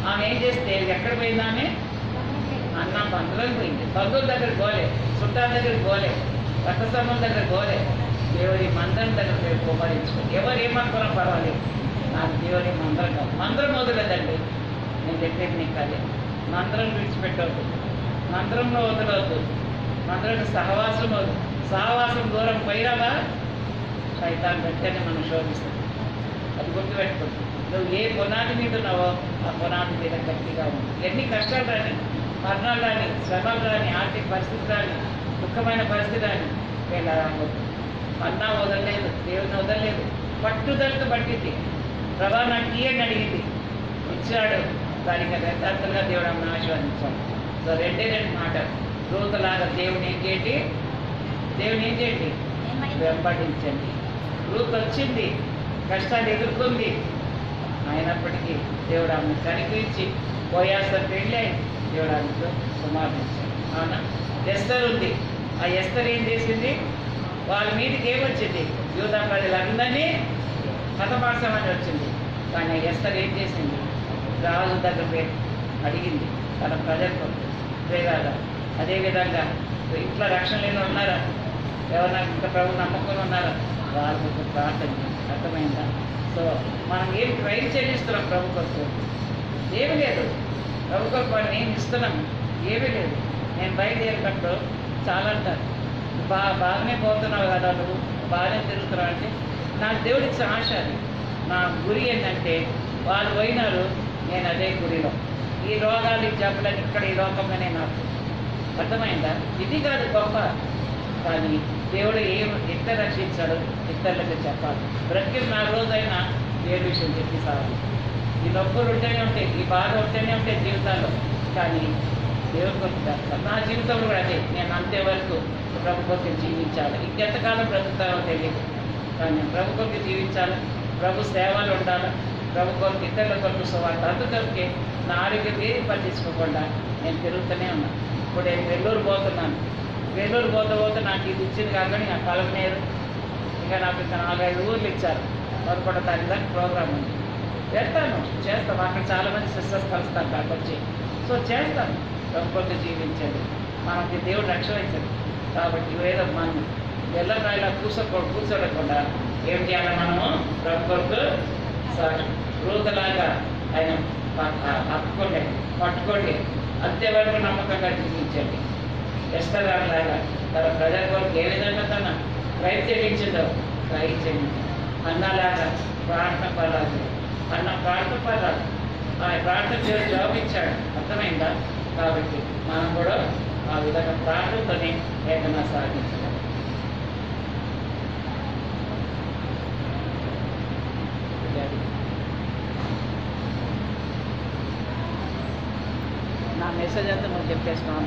ఆమె ఏం చేస్తే ఎక్కడ పోయింది? ఆమె బంధువులకు పోయింది. బంధువుల దగ్గరికి పోలే, చుట్టాల దగ్గరికి పోలే, రక్త సంబంధం దగ్గర పోలే. దేవుడి మందిరం దగ్గర పేరు కుమరించుకోండి. ఎవరు ఏమనుకున్నా పర్వాలేదు, నాకు దేవుడి మందిరం కాదు. మందిరం వదలదండి. నేను చెప్పేది నీకు అదే. మందిరం విడిచిపెట్టవద్దు, మందిరంలో వదలవద్దు, మందిరంలో సహవాసం దూరం పోయినావా సైతాన్ వెంటనే మనం శోభిస్తాం. అది గుర్తుపెట్టుకోండి. నువ్వు ఏ పునాది మీద ఉన్నావో ఆ పునాది మీద గట్టిగా ఉంది. ఎన్ని కష్టాలు రాని, మరణాలు రాని, శ్రమలు రాని, ఆర్థిక పరిస్థితి రాని, దుఃఖమైన పరిస్థితి రాని వెళ్ళరావద్దు. అన్నా వదలలేదు, దేవుని వదలలేదు, పట్టుదలతో పట్టింది. ప్రభా నాకు తీయని అడిగింది, ఇచ్చాడు. దానికి యథార్థంగా దేవుడు ఆమెను ఆశీర్వదించాడు. సో రెండే మాట. రూతులాగా దేవుని ఏం చేయండి? వెంబడించండి. రూతు వచ్చింది, కష్టాలు ఎదుర్కొంది, అయినప్పటికీ దేవుడు ఆమెను కనికరించి పోయాసర్ పెళ్ళి అయింది. దేవుడు ఆమెకు కుమారునిచ్చాడు. అవునా? ఎస్తర్ ఉంది. ఆ ఎస్తర్ ఏం చేసింది? వాళ్ళ మీదకి ఏమొచ్చింది? యూదా ప్రజలందరినీ హతమార్చమని వచ్చింది. కానీ ఎస్తర్ ఏం చేసింది? రాజు దగ్గర అడిగింది తన ప్రజలకు వేగాల. అదేవిధంగా ఇంట్లో రక్షణ లేని ఉన్నారా? ఎవరన్నా ఇంకా ప్రభు నమ్మకం ఉన్నారా? వాళ్ళకి ప్రార్థన చేయండి. అర్థమైందా? సో మనం ఏం ట్రై చెల్లిస్తున్నాం ప్రభు కొరకు? ఏమీ లేదు. ప్రభు కొరకు మనం ఏం ఇస్తున్నాం? ఏమీ లేదు. నేను బయలుదేరినప్పుడు చాలా అంటారు, బాగానే పోతున్నావు కదా నువ్వు, బాగానే తిరుగుతున్నావు అంటే, నాకు దేవుడు ఇచ్చే ఆశ అది. నా గురి ఏంటంటే వాళ్ళు పోయినారు, నేను అదే గురిలో. ఈ రోగాలు ఈ జబ్బులని ఇక్కడ ఈ లోకంలోనే నాకు అర్థమైందా? ఇది కాదు గొప్ప. కానీ దేవుడు ఎట్లా రక్షించాడు ఇతరులకు చెప్పాలి. బ్రతికి నా రోజైనా ఏ విషయం చెప్పి సాగు. ఈ నొప్పులు ఉంటేనే ఉంటాయి, ఈ బాధ ఉంటేనే ఉంటాయి జీవితాల్లో. కానీ దేవుడి కొరకు చేస్తాను. నా జీవితంలో కూడా అదే. నేను అంతేవరకు ప్రభు కొరకు జీవించాలి. ఇంకెంతకాలం బ్రతుకుతారో తెలియదు, కానీ నేను ప్రభు కొరకు జీవించాలి. ప్రభు సేవలు ఉండాలి. ప్రభు కొరకు ఇతరుల కొరకు సువార్త. అందుకొరకే నా ఆరోగ్యం ఏది పట్టించుకోకుండా నేను తిరుగుతూనే ఉన్నాను. ఇప్పుడు నేను వెల్లూరు పోతున్నాను. వెల్లూరు పోతే నాకు ఇది ఇచ్చింది కాబట్టి నాకు కలవనేరు. ఇంకా నాకు ఇంకా 4-5 ఊర్లు ఇచ్చారు. 11వ తారీఖు దాకా ప్రోగ్రామ్ ఉంది. వెళ్తాను, చేస్తాను. అక్కడ చాలామంది సిస్టర్స్ కలుస్తాను నాకు వచ్చి. సో చేస్తాను. ప్రభు కొరకు జీవించండి. మనకి దేవుడు రక్షణ ఇచ్చాడు కాబట్టి ఏదో మనం ఎల్లరాయిలా కూర్చోడకుండా ఏం చేయాలి? మనము ప్రభు కొరకు రూతలాగా ఆయన పట్టుకోండి. అంతేవరకు నమ్మకంగా జీవించండి. ఎస్తర్ లాగా తన ప్రజల కొరకు ఏ విధంగా తన ట్రై చెల్లించిందో ట్రై చేయండి. అన్నలాగా ప్రార్థన పరాదు. అన్న ప్రార్థన పరాదు. ఆ ప్రార్థన చేసి జవాబు ఇచ్చాడు. అర్థమైందా? కాబట్టి మనం కూడా ఆ విధంగా ప్రార్థనతోనే ఏదైనా సాధించాలి. నా మెసేజ్ అంతా నువ్వు చెప్పేస్తున్నావు.